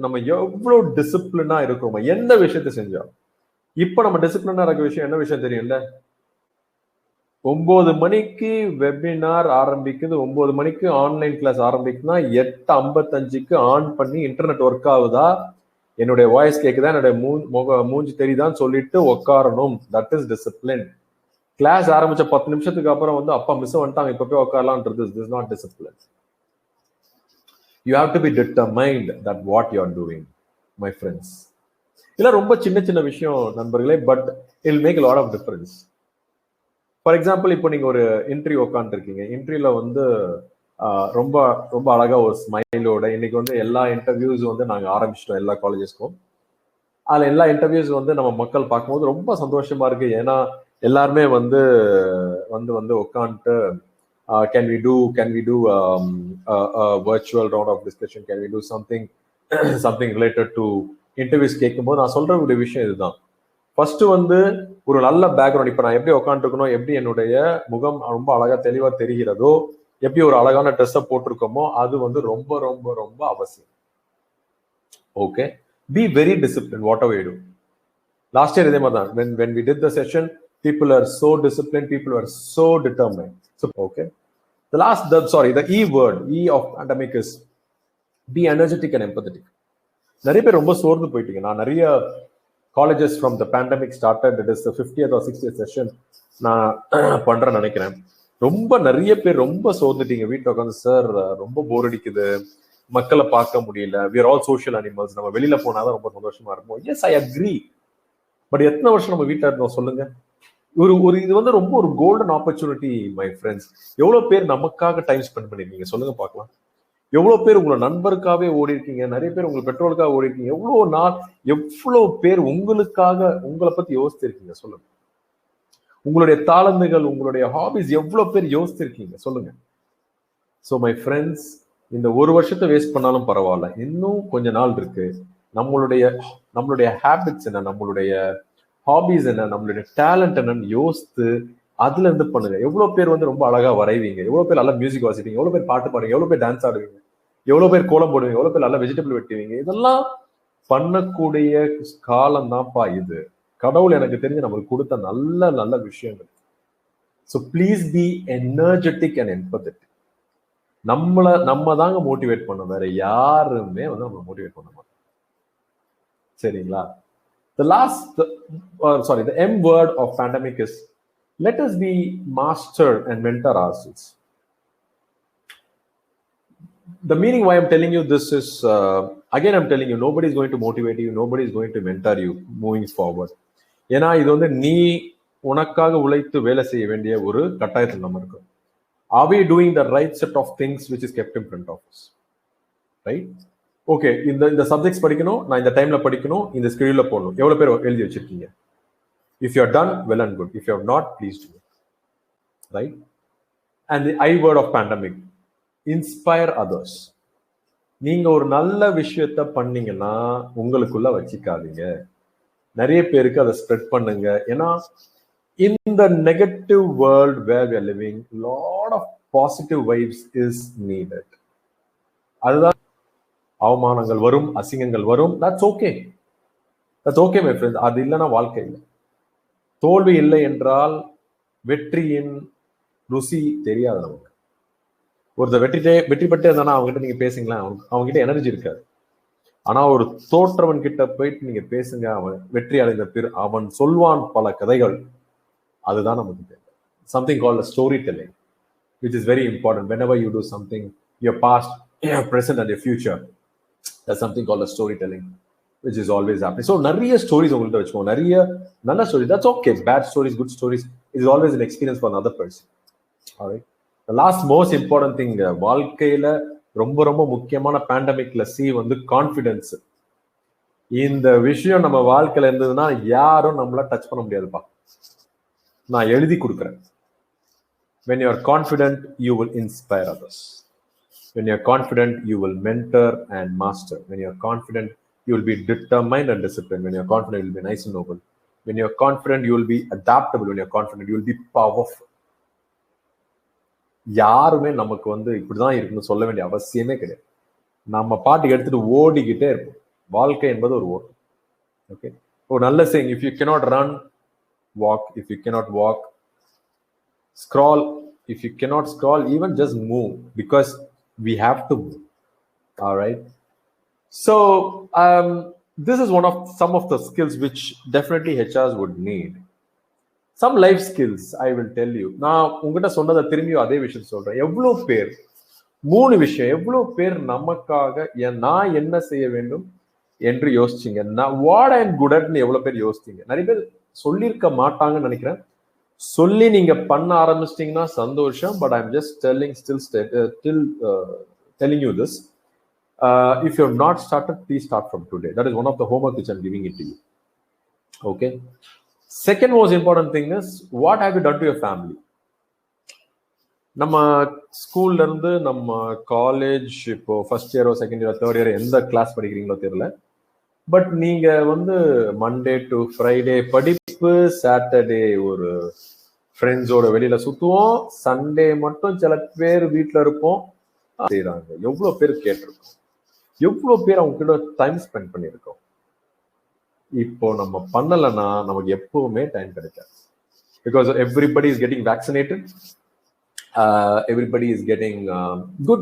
நம்ம எவ்வளவு டிசிப்ளினா இருக்கிறோமா எந்த விஷயத்தை செஞ்சா. இப்ப நம்ம டிசிப்ளினா இருக்க விஷயம் என்ன விஷயம் தெரியும்ல? 9 மணிக்கு வெபினார் ஆரம்பிக்குது, 9 மணிக்கு ஆன்லைன் கிளாஸ் ஆரம்பிக்குதுன்னா 8:55க்கு ஆன் பண்ணி இன்டர்நெட் ஒர்க் ஆகுதா, என்னுடைய வாய்ஸ் கேக்குதா, என்னுடைய மூஞ்சி தெரியுதான்னு சொல்லிட்டு உட்காரணும். That is discipline. கிளாஸ் ஆரம்பிச்ச 10 நிமிஷத்துக்கு அப்புறம் அப்பா மிஸ் வந்துட்டாங்க இப்ப போய் உட்காரலான்றது this is not discipline. You have to be determined that what you are doing, my friends. இதெல்லாம் ரொம்ப சின்ன சின்ன விஷயம் நண்பர்களே, but it will make a lot of difference. For example, இப்போ நீங்க ஒரு இன்டர்வியூ உட்காந்துருக்கீங்க. இன்டர்வியூல ரொம்ப ரொம்ப அழகா ஒரு ஸ்மைலோட இன்னைக்கு எல்லா இன்டர்வியூஸ் நாங்க ஆரம்பிச்சிட்டோம் எல்லா காலேஜஸ்க்கும். அதுல எல்லா இன்டர்வியூஸ் நம்ம மக்கள் பார்க்கும்போது ரொம்ப சந்தோஷமா இருக்கு. ஏன்னா எல்லாருமே உட்காந்துட்டு can we do a virtual round of discussion, can we do something related to interviews கேட்கும்போது நான் சொல்ற ஒரு விஷயம் இதுதான். ஃபர்ஸ்ட் ஒரு நல்ல பேக்ரவுண்ட். இப்ப நான் எப்படி உட்காந்துருக்கணும், எப்படி என்னுடைய முகம் ரொம்ப அழகா தெளிவா தெரிகிறதோ, எப்படி ஒரு அழகான ட்ரெஸ்ஸை போட்டிருக்கோமோ, அது ரொம்ப ரொம்ப ரொம்ப அவசியம். Okay, be very disciplined whatever you do. Last year இதே மாதிரி தான், when we did the session, people are so disciplined, people are so determined. So okay, the E word, E of pandemic is be energetic and empathetic. நிறைய பேர் ரொம்ப சோர்ந்து போயிட்டீங்க. நான் நிறைய colleges from the pandemic started, it is the 50th or 60th session நான் பண்றேன்னு நினைக்கிறேன். ரொம்ப நிறைய பேர் ரொம்ப சோர்ந்துட்டீங்க. வீட்டில் உட்காந்து சார் ரொம்ப போர் அடிக்குது, மக்களை பார்க்க முடியல, we are all social animals, நம்ம வெளியில போனாதான் ரொம்ப சந்தோஷமா இருக்கும். S, I agree. பட் எத்தனை வருஷம் நம்ம வீட்டில் இருந்தோம் சொல்லுங்க? இது ரொம்ப ஒரு கோல்டன் ஆப்பர்ச்சுனிட்டி மை ஃப்ரெண்ட்ஸ். எவ்வளவு பேர் நமக்காக டைம் ஸ்பெண்ட் பண்ணிருக்கீங்க சொல்லுங்க பார்க்கலாம். எவ்வளவு பேர் உங்களோட நண்பருக்காகவே ஓடி இருக்கீங்க, நிறைய பேர் உங்க பெற்றோருக்காக ஓடி இருக்கீங்க. எவ்வளவு பேர் உங்களுக்காக உங்களை பத்தி யோசிச்சிருக்கீங்க சொல்லுங்க. உங்களுடைய தாளந்துகள், உங்களுடைய ஹாபிஸ் எவ்வளவு பேர் யோசிச்சிருக்கீங்க சொல்லுங்க. ஸோ மை ஃப்ரெண்ட்ஸ், இந்த ஒரு வருஷத்தை வேஸ்ட் பண்ணாலும் பரவாயில்ல, இன்னும் கொஞ்ச நாள் இருக்கு. நம்மளுடைய ஹேபிட்ஸ் என்ன, நம்மளுடைய ஹாபிஸ் என்ன, நம்மளுடைய டேலண்ட் என்னன்னு யோசித்து அதுல இருந்து பண்ணுங்க. எவ்வளவு பேர் ரொம்ப அழகா வரைவீங்க, எவ்வளவு பேர் நல்லா மியூசிக் வாசிப்பீங்க, எவ்வளவு பேர் பாட்டு பாடுவீங்க, எவ்வளவு பேர் டான்ஸ் ஆடுவீங்க, எவ்வளவு பேர் கோலம் போடுவீங்க, எவ்வளவு பேர் நல்லா வெஜிடபிள் வெட்டுவீங்க. இதெல்லாம் பண்ணக்கூடிய காலம் தான்ப்பா இது. கடவுள் எனக்கு தெரிஞ்சு நம்மளுக்கு கொடுத்த நல்ல நல்ல விஷயங்கள். So please be energetic and empathetic. நம்ம தாங்க மோட்டிவேட் பண்ணோம், வேற யாருமே நம்ம மோட்டிவேட் பண்ண மாட்டோம். சரிங்களா? The M word of pandemic is let us be master and mentor ourselves. The meaning why I'm telling you this is, again I'm telling you, nobody is going to motivate you, nobody is going to mentor you moving forward. ஏன்னா இது நீ உனக்காக உழைத்து வேலை செய்ய வேண்டிய ஒரு கட்டாயத்தில் நம்ம இருக்கோம். Are we doing the right set of things which is kept in front of us? Right? Okay, இந்த சப்ஜெக்ட்ஸ் படிக்கணும், நான் இந்த டைம்ல படிக்கணும், இந்த ஸ்கெடியூல்ல போடணும். எவ்வளவு பேர் எழுதி வச்சிருக்கீங்க? If you are done, well and good. If you have not, please do it. Right? And the I word of pandemic, inspire others. நீங்க ஒரு நல்ல விஷயத்த பண்ணீங்கன்னா உங்களுக்குள்ள வச்சுக்காதீங்க, நிறைய பேருக்கு அதை ஸ்ப்ரெட் பண்ணுங்க. ஏன்னா in the negative world where we are living, lot of positive vibes is needed. அதுதான் அவமானங்கள் வரும், அசிங்கங்கள் வரும். That's okay. That's okay, my friends. அது இல்லைன்னா வாழ்க்கை இல்லை. தோல்வி இல்லை என்றால் வெற்றியின் ருசி தெரியாது நமக்கு. ஒருத்தர் வெற்றி பெற்றே இருந்தானா அவங்ககிட்ட நீங்க பேசுங்களா, அவங்ககிட்ட எனர்ஜி இருக்காது. ஆனா ஒரு தோற்றவன் கிட்ட போயிட்டு நீங்க பேசுங்க, அவன் வெற்றி அடைந்த பிற அவன் சொல்வான் பல கதைகள். அதுதான் நமக்கு தேவை. Something called a storytelling, which is very important. Whenever you do something, your past, your present and your future, there's something called a storytelling, which is always happening. So நிறைய ஸ்டோரிஸ் உங்கள்கிட்ட வச்சுக்கோங்க, நிறைய நல்ல stories. That's okay. Bad stories, good stories is always an experience for another person. Alright. The last most important thing, வாழ்க்கையில ரொம்ப ரொம்ப முக்கியமான பேண்டமிக்ல வந்து கான்ஃபிடன்ஸ். இந்த விஷயம் நம்ம வாழ்க்கையில இருந்ததுன்னா யாரும் நம்மள டச் பண்ண முடியாதுப்பா. நான் எழுதி கொடுக்குறேன். When you are confident, you will inspire others. When you are confident, you will mentor and master. When you are confident, you will be determined and disciplined. When you are confident, you will be nice and noble. When you are confident, you will be adaptable. When you are confident, you will be powerful. யாருமே நமக்கு இப்படிதான் இருக்குன்னு சொல்ல வேண்டிய அவசியமே கிடையாது. நம்ம பாட்டுக்கு எடுத்துட்டு ஓடிக்கிட்டே இருப்போம். வாழ்க்கை என்பது ஒரு ஓட்டம். ஓகே, ஒரு நல்ல saying, if you cannot run, walk. If you cannot walk, scroll. If you cannot scroll, even just move, because we have to move. All right. So this is some of the skills which definitely HRs would need. Some life skills I will tell you. நான் உங்ககிட்ட சொன்னதை திரும்பியும் அதே விஷயம் சொல்றேன். எவ்வளோ பேர் 3 விஷயம், எவ்வளோ பேர் நமக்காக நான் என்ன செய்ய வேண்டும் என்று யோசிச்சிங்க, நான் வாட் ஐ எம் குட் அட்னு எவ்வளோ பேர் யோசிச்சிங்க. நிறைய பேர் சொல்லியிருக்க மாட்டாங்கன்னு நினைக்கிறேன். சொல்லி நீங்க பண்ண ஆரம்பிச்சிட்டீங்கன்னா சந்தோஷம். But I am just telling you this. If you have not started, please start from today. That is one of the homework which I am giving it to you. Okay. Second most important thing is, what have you done to your family? நம்ம ஸ்கூல்ல இருந்து நம்ம college, இப்போ first இயரோ second இயரோ third year எந்த class படிக்கிறீங்களோ தெரியல, but நீங்க Monday to Friday படிப்பு, Saturday ஒரு ஃப்ரெண்ட்ஸோட வெளியில சுத்துவோம், சண்டே மட்டும் சில பேர் வீட்டில் இருப்போம் செய்யறாங்க. எவ்வளோ பேர் கேட்டிருக்கோம், எவ்வளோ பேர் அவங்க கிட்ட டைம் ஸ்பெண்ட் பண்ணியிருக்கோம். இப்போ நம்ம பண்ணலைன்னா நமக்கு எப்பவுமே டைம் கிடைக்காது. Because everybody is getting vaccinated, everybody is getting good.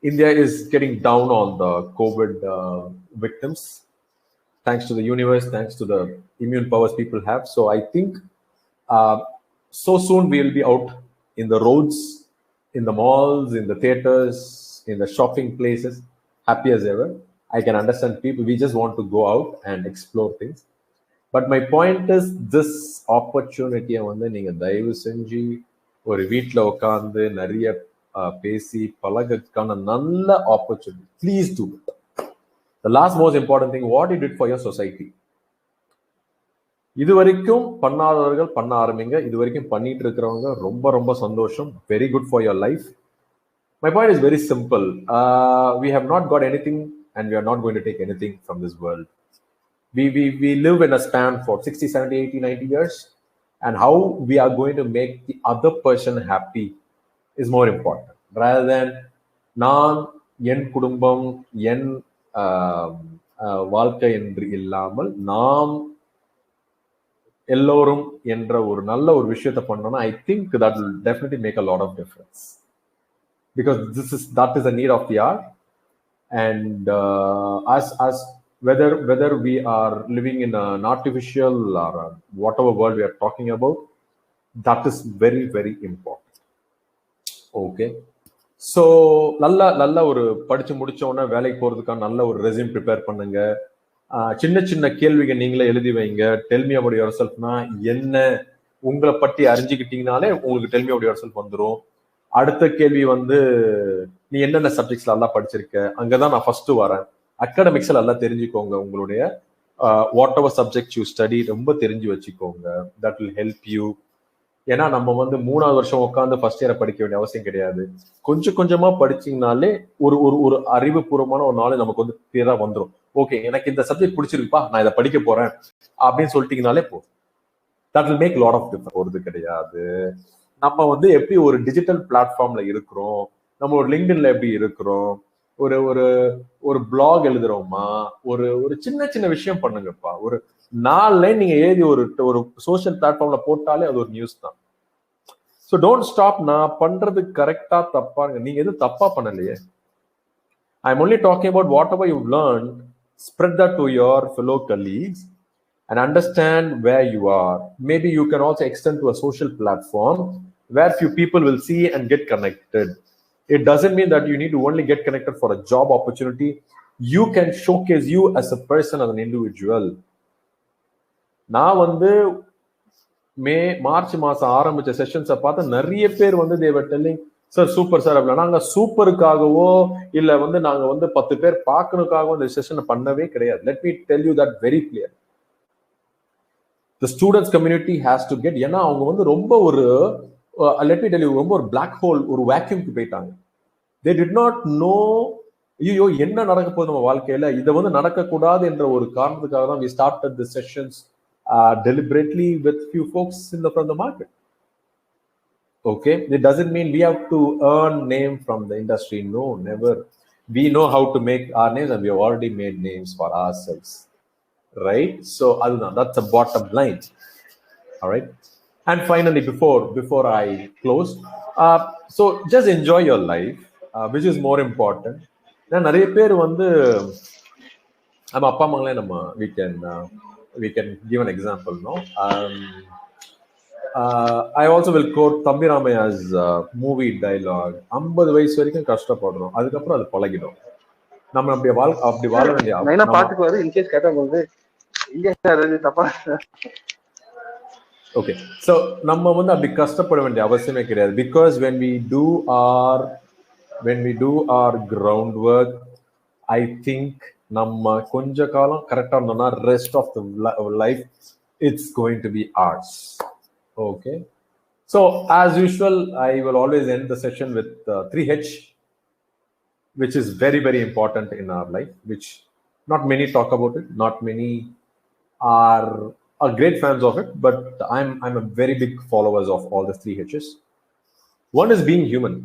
India is getting down on the COVID victims, thanks to the universe, thanks to the immune powers people have. So I think so soon we will be out in the roads, in the malls, in the theaters, in the shopping places, happy as ever. I can understand people, we just want to go out and explore things. But my point is, this opportunity நீங்க தயவு செஞ்சு ஒரு வீட்டில் உட்காந்து நிறைய பேசி பழகக்கான நல்ல opportunity. Please do it. The last most important thing, what you did for your society. இது வரைக்கும் பண்ணாதவர்கள் பண்ண ஆரம்பிங்க. இது வரைக்கும் பண்ணிட்டு இருக்கிறவங்க ரொம்ப ரொம்ப சந்தோஷம். Very good for your life. My point is very simple. We have not got anything and we are not going to take anything from this world. We live in a span for 60, 70, 80, 90 years. And how we are going to make the other person happy is more important. Rather than நான் என் குடும்பம் என் வாழ்க்கை என்று இல்லாமல் நாம் எல்லோரும் என்ற ஒரு நல்ல ஒரு விஷயத்தை பண்ணோம்னா, I think that will definitely make a lot of difference. Because that is the need of the hour. And as whether we are living in an artificial or whatever world we are talking about, that is very very important. Okay. So நல்ல ஒரு படிச்சு முடிச்ச உடனே வேலைக்கு போறதுக்கான நல்ல ஒரு resume prepare பண்ணுங்க. சின்ன சின்ன கேள்விகள் நீங்களே எழுதி வைங்க. டெல் மீ அபவுட் யுவர் செல்ஃப்னா என்ன, உங்களை பற்றி அறிஞ்சுக்கிட்டீங்கனாலே உங்களுக்கு tell me about your self வந்துடும். அடுத்த கேள்வி நீ என்னென்ன சப்ஜெக்ட்ஸ்ல நல்லா படிச்சிருக்க, அங்கதான் நான் ஃபர்ஸ்ட் வரேன். அகாடமிக்ஸ்ல நல்லா தெரிஞ்சுக்கோங்க. உங்களுடைய what ever subject you study ரொம்ப தெரிஞ்சு வச்சுக்கோங்க. That will help you. ஏன்னா நம்ம 3வது வருஷம் உட்காந்து ஃபர்ஸ்ட் இயரை படிக்க வேண்டிய அவசியம் கிடையாது. கொஞ்சம் கொஞ்சமா படிச்சீங்கனாலே ஒரு ஒரு அறிவுபூர்வமான ஒரு நாள் நமக்கு கிளியரா வந்துடும். ஓகே, எனக்கு இந்த சப்ஜெக்ட் பிடிச்சிருக்குப்பா, நான் இதை படிக்க போறேன் அப்படின்னு சொல்லிட்டீங்கனாலே போதும். That will make lot of difference. போறது கிடையாது. நம்ம வந்து எப்படி ஒரு டிஜிட்டல் பிளாட்ஃபார்ம்ல இருக்கிறோம், நம்ம ஒரு லிங்க்டின்ல எப்படி இருக்கிறோம், ஒரு ஒரு ஒரு பிளாக் எழுதுறோமா, ஒரு ஒரு சின்ன சின்ன விஷயம் பண்ணுங்கப்பா. ஒரு 4 லைன் நீங்க எழுதி ஒரு சோஷியல் பிளாட்ஃபார்ம்ல போட்டாலே அது ஒரு நியூஸ் தான். So don't stop. நான் பண்றது கரெக்டா தப்பாங்க, நீங்க எதுவும் தப்பா பண்ணலையே. I'm only talking about whatever you've learned, spread that to your fellow colleagues and understand where you are. Maybe you can also extend to a social platform where few people will see and get connected. It doesn't mean that you need to only get connected for a job opportunity. You can showcase you as a person, as an individual. நான் வந்து March மாசம் ஆரம்பிச்ச செஷன்ஸை பார்த்து நிறைய பேர் வந்து they were telling, sir super sir அப்படின்னா, நாங்க சூப்பருக்காகவோ இல்ல வந்து நாங்க வந்து 10 பேர் பார்க்கணுக்காகவோ இந்த செஷனை பண்ணவே கிடையாது. Let me tell you that very clear. The students community has to get, ஏன்னா அவங்க வந்து ரொம்ப ஒரு let me tell you, ரொம்ப ஒரு பிளாக் ஹோல், ஒரு வேக்யூம்க்கு போயிட்டாங்க. They did not know, ஐயோ என்ன நடக்க போகுது நம்ம வாழ்க்கையில, இதை வந்து நடக்கக்கூடாது என்ற ஒரு காரணத்துக்காக தான் we started the sessions deliberately with few folks from the market. Okay, it doesn't mean we have to earn name from the industry. No, never. We know how to make our names and we have already made names for ourselves, right? So that's the bottom line. All right. And finally, before I close, so just enjoy your life, which is more important. நிறைய பேர் வந்து நம்ம அப்பா அம்மாங்களே நம்ம we can give an example, no? I also will quote Thambi Ramaya's movie dialogue. 50 வயசு வரைக்கும் கஷ்டப்படுறோம், அதுக்கப்புறம் அது பழகிடும். நம்ம அப்படி வாழ வேண்டிய பாத்துக்குவாரு. இன்கேஸ் கேட்டாங்க தப்பா. ஓகே, ஸோ நம்ம வந்து அப்படி கஷ்டப்பட வேண்டிய அவசியமே கிடையாது. Because when we do our groundwork, I think நம்ம கொஞ்ச காலம் கரெக்டா இருந்தோம்னா rest of the life it's going to be ours. Okay, so as usual, I will always end the session with 3H, which is very, very important in our life, which not many talk about it, not many are great fans of it, but I'm a very big followers of all the 3Hs. One is being human.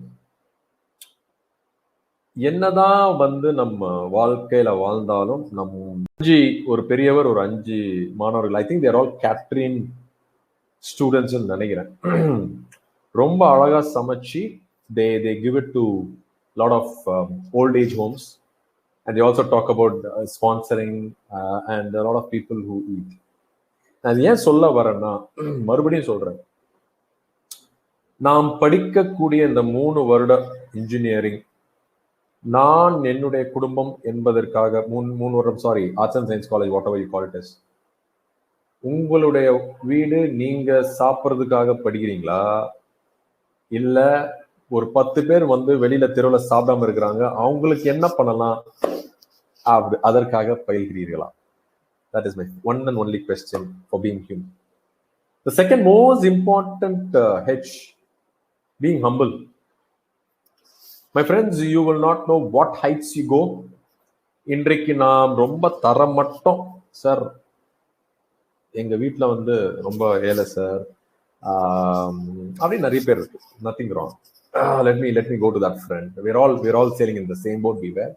என்னதான் வந்து நம்ம வாழ்க்கையில வாழ்ந்தாலும் நம்ம ஒரு பெரியவர் ஒரு 5 மாணவர்கள், I think they're all catering students நினைக்கிறேன், ரொம்ப அழகா சமைச்சு they give it to lot of old age homes, and they also talk about sponsoring and a lot of people who eat. அது ஏன் சொல்ல வரேன்னா, மறுபடியும் சொல்றேன், நாம் படிக்கக்கூடிய இந்த 3 வருட இன்ஜினியரிங், நான் என்னுடைய குடும்பம் என்பதற்காக 3 வருடம், sorry, arts and science college, what ever you call it is, உங்களுடைய வீடு நீங்க சாப்பிட்றதுக்காக படிக்கிறீங்களா, இல்ல ஒரு 10 பேர் வந்து வெளியில தெருவுல சாப்பிடாம இருக்கிறாங்க, அவங்களுக்கு என்ன பண்ணலாம் அதற்காக பயில்கிறீர்களா? That is my one and only question for being human. The second most important H, being humble. My friends, you will not know what heights you go. இன்றைக்கு நாம் ரொம்ப தரமட்டம் சார், எங்க வீட்டில் வந்து ரொம்ப ஏழை சார் அப்படின்னு நிறைய பேர் இருக்கு. Nothing wrong. Let me go to that friend. We're all sailing in the same boat. Beware.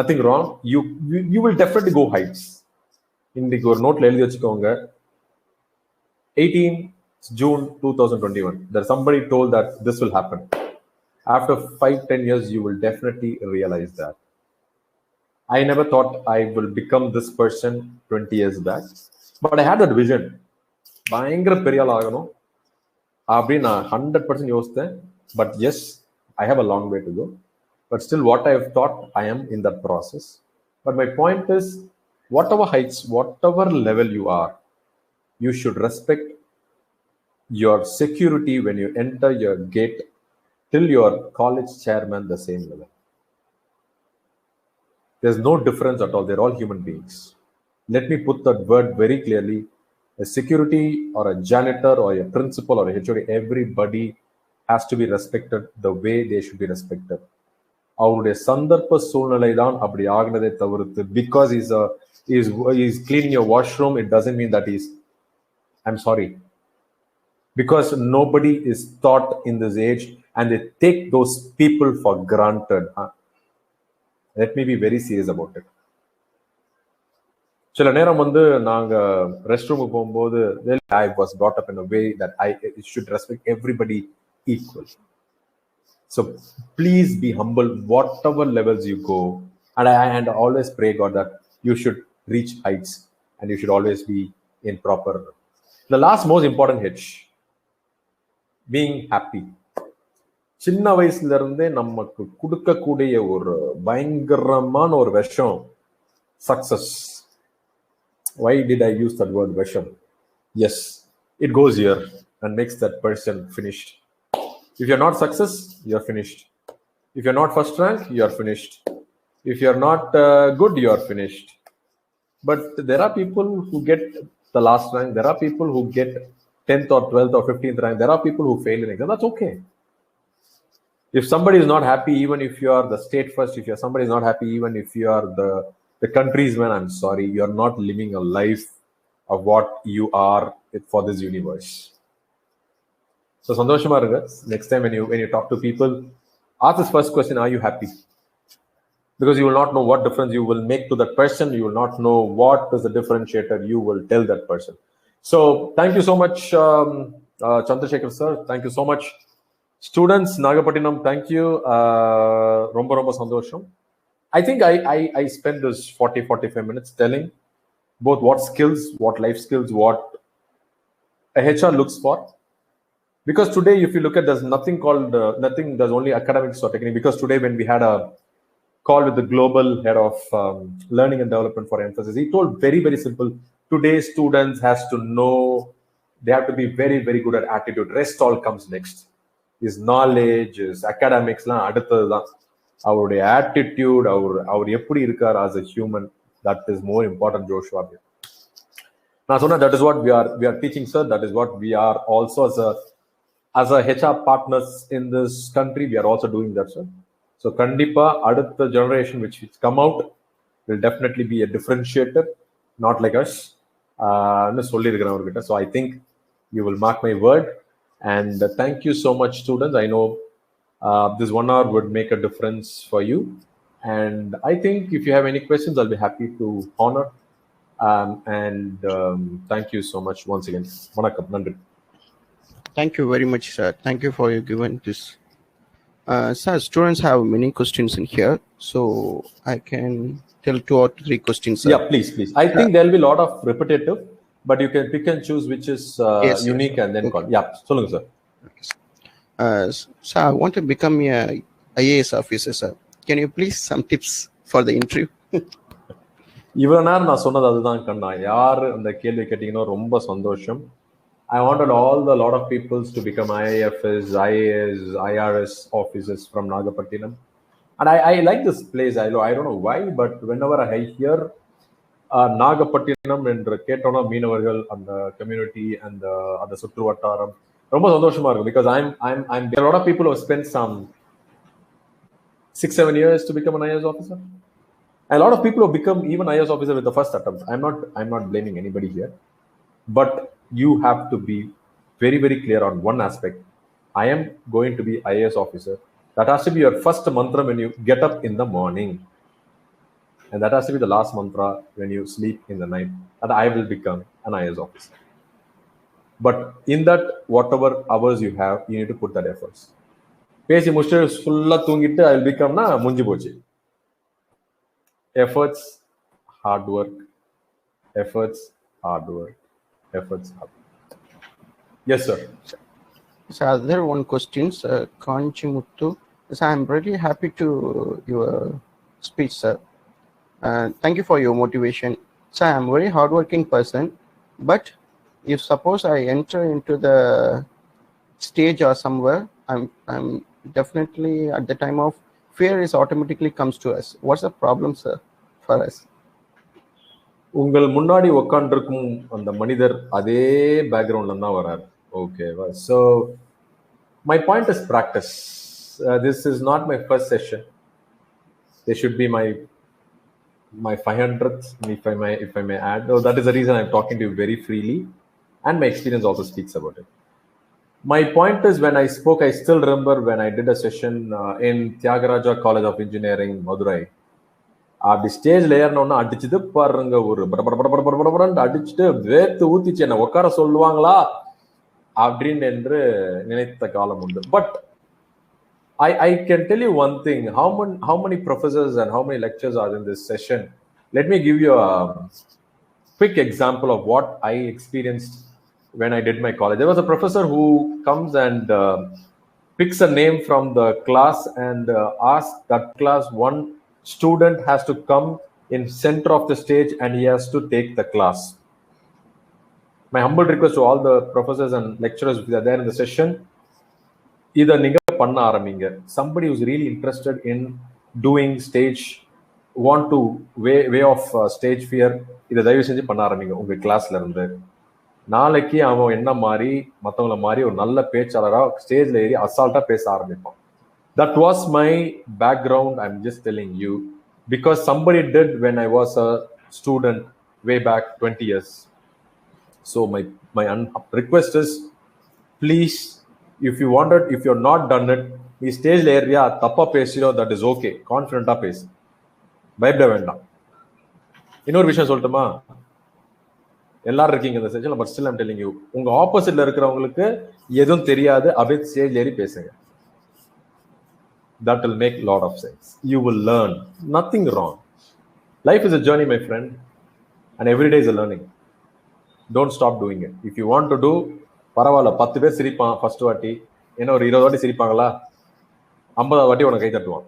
Nothing wrong. You will definitely go heights. இன்னைக்கு ஒரு நோட்ல எழுதி வச்சுக்கோங்க, 18 June 2021, that somebody told that this will happen. After 5-10 years, you will definitely realize that. I never thought I will become this person 20 years back, but I had that vision. பயங்கர பெரிய ஆள் ஆகணும் அப்படின்னு நான் 100% யோசித்தேன். But yes, I have a long way to go. But still, what I have thought, I am in that process. But my point is, whatever heights, whatever level you are, you should respect your security when you enter your gate till your college chairman the same level. There's no difference at all. They're all human beings. Let me put that word very clearly. A security or a janitor or a principal or a HOD, everybody has to be respected the way they should be respected. அவருடைய சந்தர்ப்ப சூழ்நிலை தான் அப்படி ஆகினதை தவிர்த்து, because he's cleaning your washroom, it doesn't mean that he's I'm sorry. Because nobody is taught in this age and they take those people for granted. Let me be very serious about it. சில நேரம் வந்து நாங்க rest ரூமுக்கு போகும்போது I was brought up in a way that I should respect everybody equal. So please be humble whatever levels you go, and I always pray God that you should reach heights and you should always be in proper. The last most important hitch, being happy. சின்ன வயசுல இருந்தே நமக்கு கொடுக்கக்கூடிய ஒரு பயங்கரமான ஒரு விஷயம் success. Why did I use that word விஷம்? Yes, it goes here and makes that person finished. If you're not success, you're finished. If you're not first rank, you're finished. If you're not good, you're finished. But there are people who get the last rank. There are people who get 10th or 12th or 15th rank. There are people who fail in exam. That's okay. If somebody is not happy, even if you are the state first, if somebody is not happy, even if you are the country's man, I'm sorry, you're not living a life of what you are for this universe. So sandoshama irunga. Next time when you talk to people, ask this first question: are you happy? Because you will not know what difference you will make to that person. You will not know what is the differentiator you will tell that person. So thank you so much, Chandrasekhar sir. Thank you so much, students. Nagapattinam, thank you. Romba sandosham. I think I spent this 40-45 minutes telling both what skills, what life skills, what a HR looks for. Because today, if you look at, there's nothing called, there's only academics or technique. Because today, when we had a call with the global head of learning and development for Mphasis, he told very, very simple, today's students has to know, they have to be very, very good at attitude. Rest all comes next. His knowledge, his academics, our attitude, our எப்படி இருக்கார் as a human, that is more important, Joshua. Now, so that is what we are teaching, sir. That is what we are also as a HR partners in this country, we are also doing that, sir. So kandipa adutha generation which come out will definitely be a differentiator, not like us. So I think you will mark my word, and thank you so much, students. I know this 1 hour would make a difference for you, and I think if you have any questions, I'll be happy to honor. Thank you so much once again. Vanakkam, nandri. Thank you very much, sir. Thank you for your giving this. Sir, students have many questions in here, so I can tell 2 or 3 questions, sir. Yeah, please. I think there'll be a lot of repetitive, but you can pick and choose which is Yes, unique and then call. Yeah, solunga, sir. Sir, I want to become a IAS officer, sir. Can you please some tips for the interview? இவ்வளவு நேரம் நான் சொன்னது அதுதான் கண்ணா. யார் அந்த கேள்வி கேட்டீங்கன்னா ரொம்ப சந்தோஷம். I wanted a lot of people to become IAFs, IAS, IRS officers from Nagapattinam. And I like this place. I don't know why, but whenever I hear Nagapattinam என்று கேட்டோம்னா மீனவர்கள் அந்த community and அந்த சுற்று வட்டாரம் ரொம்ப சந்தோஷமா இருக்கும். Because I'm there are a lot of people who have spent some 6-7 years to become an IAS officer. And a lot of people have become even IAS officer with the first attempt. I'm not blaming anybody here, but you have to be very, very clear on one aspect. I am going to be IAS officer. That has to be your first mantra when you get up in the morning, and that has to be the last mantra when you sleep in the night. That I will become an IAS officer. But in that, whatever hours you have, you need to put that efforts. பேசி முடிச்சுட்டு ஃபுல்லா தூங்கிட்டு I will become na munji pochi. Efforts, hard work. Efforts, hard work. Efforts, hard work. Yes, sir. So there one question, sir. Kanchimuttu. So I'm really happy to your speech, sir. Thank you for your motivation. So I'm a very hardworking person, but if suppose I enter into the stage or somewhere, I'm definitely at the time of fear is automatically comes to us. What's the problem, sir, for us? உங்கள் முன்னாடி உட்கார்ந்திருக்கும் அந்த மனிதர் அதே பேக்ரவுண்ட்ல தான் வராரு. Okay, so my point is practice. This is not my first session. This should be my 500th, if I may add. Oh, that is the reason I'm talking to you very freely. and my experience also speaks about it. My point is, when I spoke, I still remember when I did a session in Tyagaraja College of Engineering, Madurai. அப்படி ஸ்டேஜ்ல ஏறினோன்னா அடிச்சுட்டு பாருங்க, ஒரு படபடபடபடபடன்னு அடிச்சுட்டு வேர்த்து ஊத்திச்சு என்ன உட்கார சொல்லுவாங்களா அப்படின்னு என்று நினைத்த காலம் உண்டு. But I can tell you one thing, how many professors and how many lectures are in this session. Let me give you a quick example of what I experienced when I did my college. There was a professor who comes and picks a name from the class and asks that class, one student has to come in center of the stage and he has to take the class. My humble request to all the professors and lecturers who are there in the session, இதை நீங்க பண்ண ஆரம்பிங்க. Somebody who's really interested in doing stage, want to way of stage fear, இதை தயவு செஞ்சு பண்ண ஆரம்பிங்க உங்க கிளாஸ்ல இருந்து. நாளைக்கு அவன் என்ன மாதிரி மற்றவங்கள மாதிரி ஒரு நல்ல பேச்சாளரா ஸ்டேஜ்ல ஏறி அசால்ட்டா பேச ஆரம்பிப்பான். That was my background. I'm just telling you because somebody did when I was a student way back 20 years. So my request is, please, if you wanted, if you're not done it, நீ ஸ்டேஜ்ல ஏறியா தப்பா பேசுறோ, that is okay, கான்ஃபிடென்ட்டா பேசு, பயப்பட வேண்டாம். இன்னொரு விஷயம் சொல்லட்டுமா, எல்லாரும் இருக்கீங்க இந்த செஷன்ல, but still I'm telling you, உங்க ஆப்போசிட்ல இருக்கிறவங்களுக்கு எதுவும் தெரியாது, அப்படியே ஸ்டேஜ் ஏறி பேசுங்க. That will make a lot of sense. You will learn. Nothing wrong. Life is a journey, my friend, and every day is a learning. Don't stop doing it. If you want to do, பரவாயில்ல, 10 பேர் சிரிப்பான் first வாட்டி, என்ன ஒரு 20 வாட்டி சிரிப்பாங்களா, 50 வாட்டி உனக்கு கை தட்டுவான்.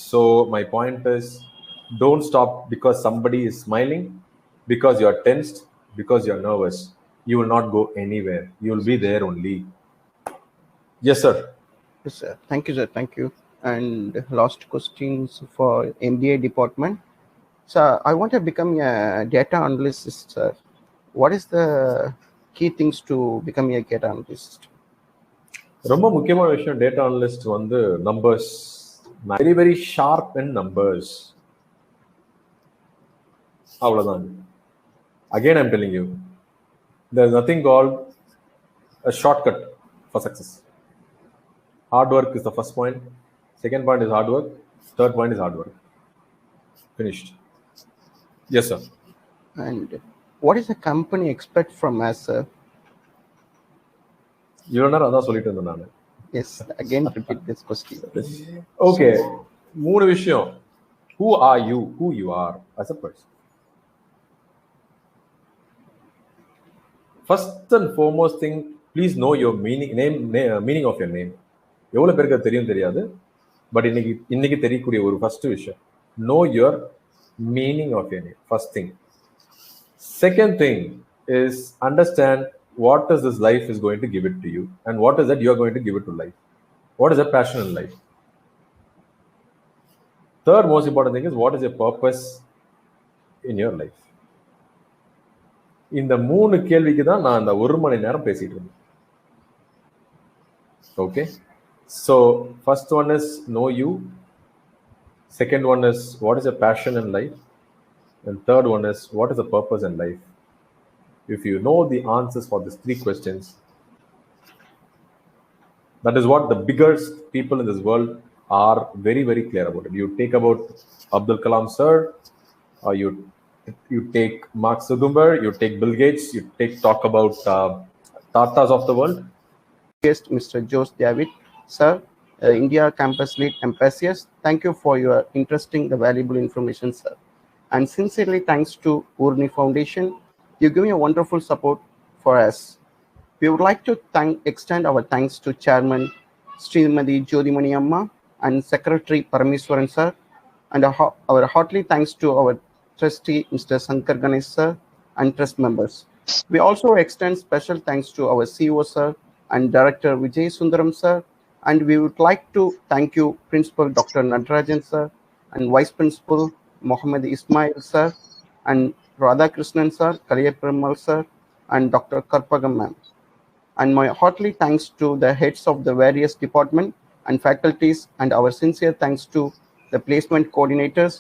So my point is, don't stop because somebody is smiling, because you are tensed, because you are nervous. You will not go anywhere. You will be there only. Yes, sir. Yes, sir. Thank you, sir. Thank you. And last questions for MBA department. So I want to become a data analyst, sir. What is the key things to become a data analyst? ரொம்ப முக்கியமான விஷயம், data analyst வந்து numbers, very very sharp இன் numbers, அவ்வளவுதான். Again, I'm telling you, there's nothing called a shortcut for success. Hard work is the first point. Second point is hard work. Third point is hard work. Finished. Yes, sir. And what is the company expect from us, sir? இவ்வளோ நேரம் அதான் சொல்லிட்டு இருந்தேன் நான். Yes, again repeat this question. Okay, 3 விஷயம். Who are you? Who you are as a person. First and foremost thing, please know your meaning of your name. எவ்வளவு பேருக்கு தெரியும் தெரியாது, பட் இன்னைக்கு தெரியக்கூடிய ஒரு ஃபர்ஸ்ட் விஷயம், know your meaning of your name. First thing. Second thing is understand what is this life is going to give it to you, and what is that you are going to give it to life. What is a passion in life? Third most important thing is, what is your purpose in your life? இந்த 3 கேள்விக்கு தான் நான் அந்த 1 மணி நேரம் பேசிட்டு இருந்தேன். Okay, so first one is know you, second one is what is your passion in life, and third one is what is the purpose in life. If you know the answers for these 3 questions, that is what the biggest people in this world are very very clear about it. You take about Abdul Kalam sir, or you take Mark Zuckerberg, you take Bill Gates, you talk about Tatas of the world. Guest Mr. Jose David, sir, India campus lead Emphasis. Thank you for your interesting, the valuable information, sir. And sincerely thanks to Urni Foundation. You give me a wonderful support for us. We would like to extend our thanks to Chairman Srimati Jodhimani Amma and Secretary Parameswaran sir, and our heartily thanks to our Trustee Mr. Sankar Ganesh sir and trust members. We also extend special thanks to our CEO sir and Director Vijay Sundaram sir, and we would like to thank you Principal Dr. Natarajan sir and Vice Principal Mohammed Ismail sir and Radhakrishnan sir, Kaliyaperumal sir, and Dr. Karpagam ma'am. And my heartily thanks to the heads of the various department and faculties, and our sincere thanks to the placement coordinators.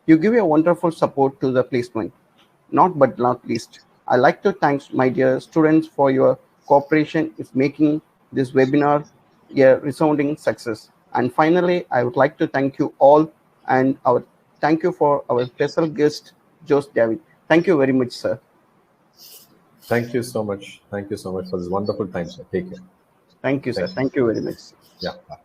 You give a wonderful support to the placement. Not but not least, I'd like to thank my dear students for your cooperation in making this webinar a resounding success. And finally, I would like to thank you all and thank you for our special guest, Jose David. Thank you very much, sir. Thank you so much. Thank you so much for this wonderful time, sir. Take care. Thank you, sir. Thank you. Thank you very much. Yeah. Bye.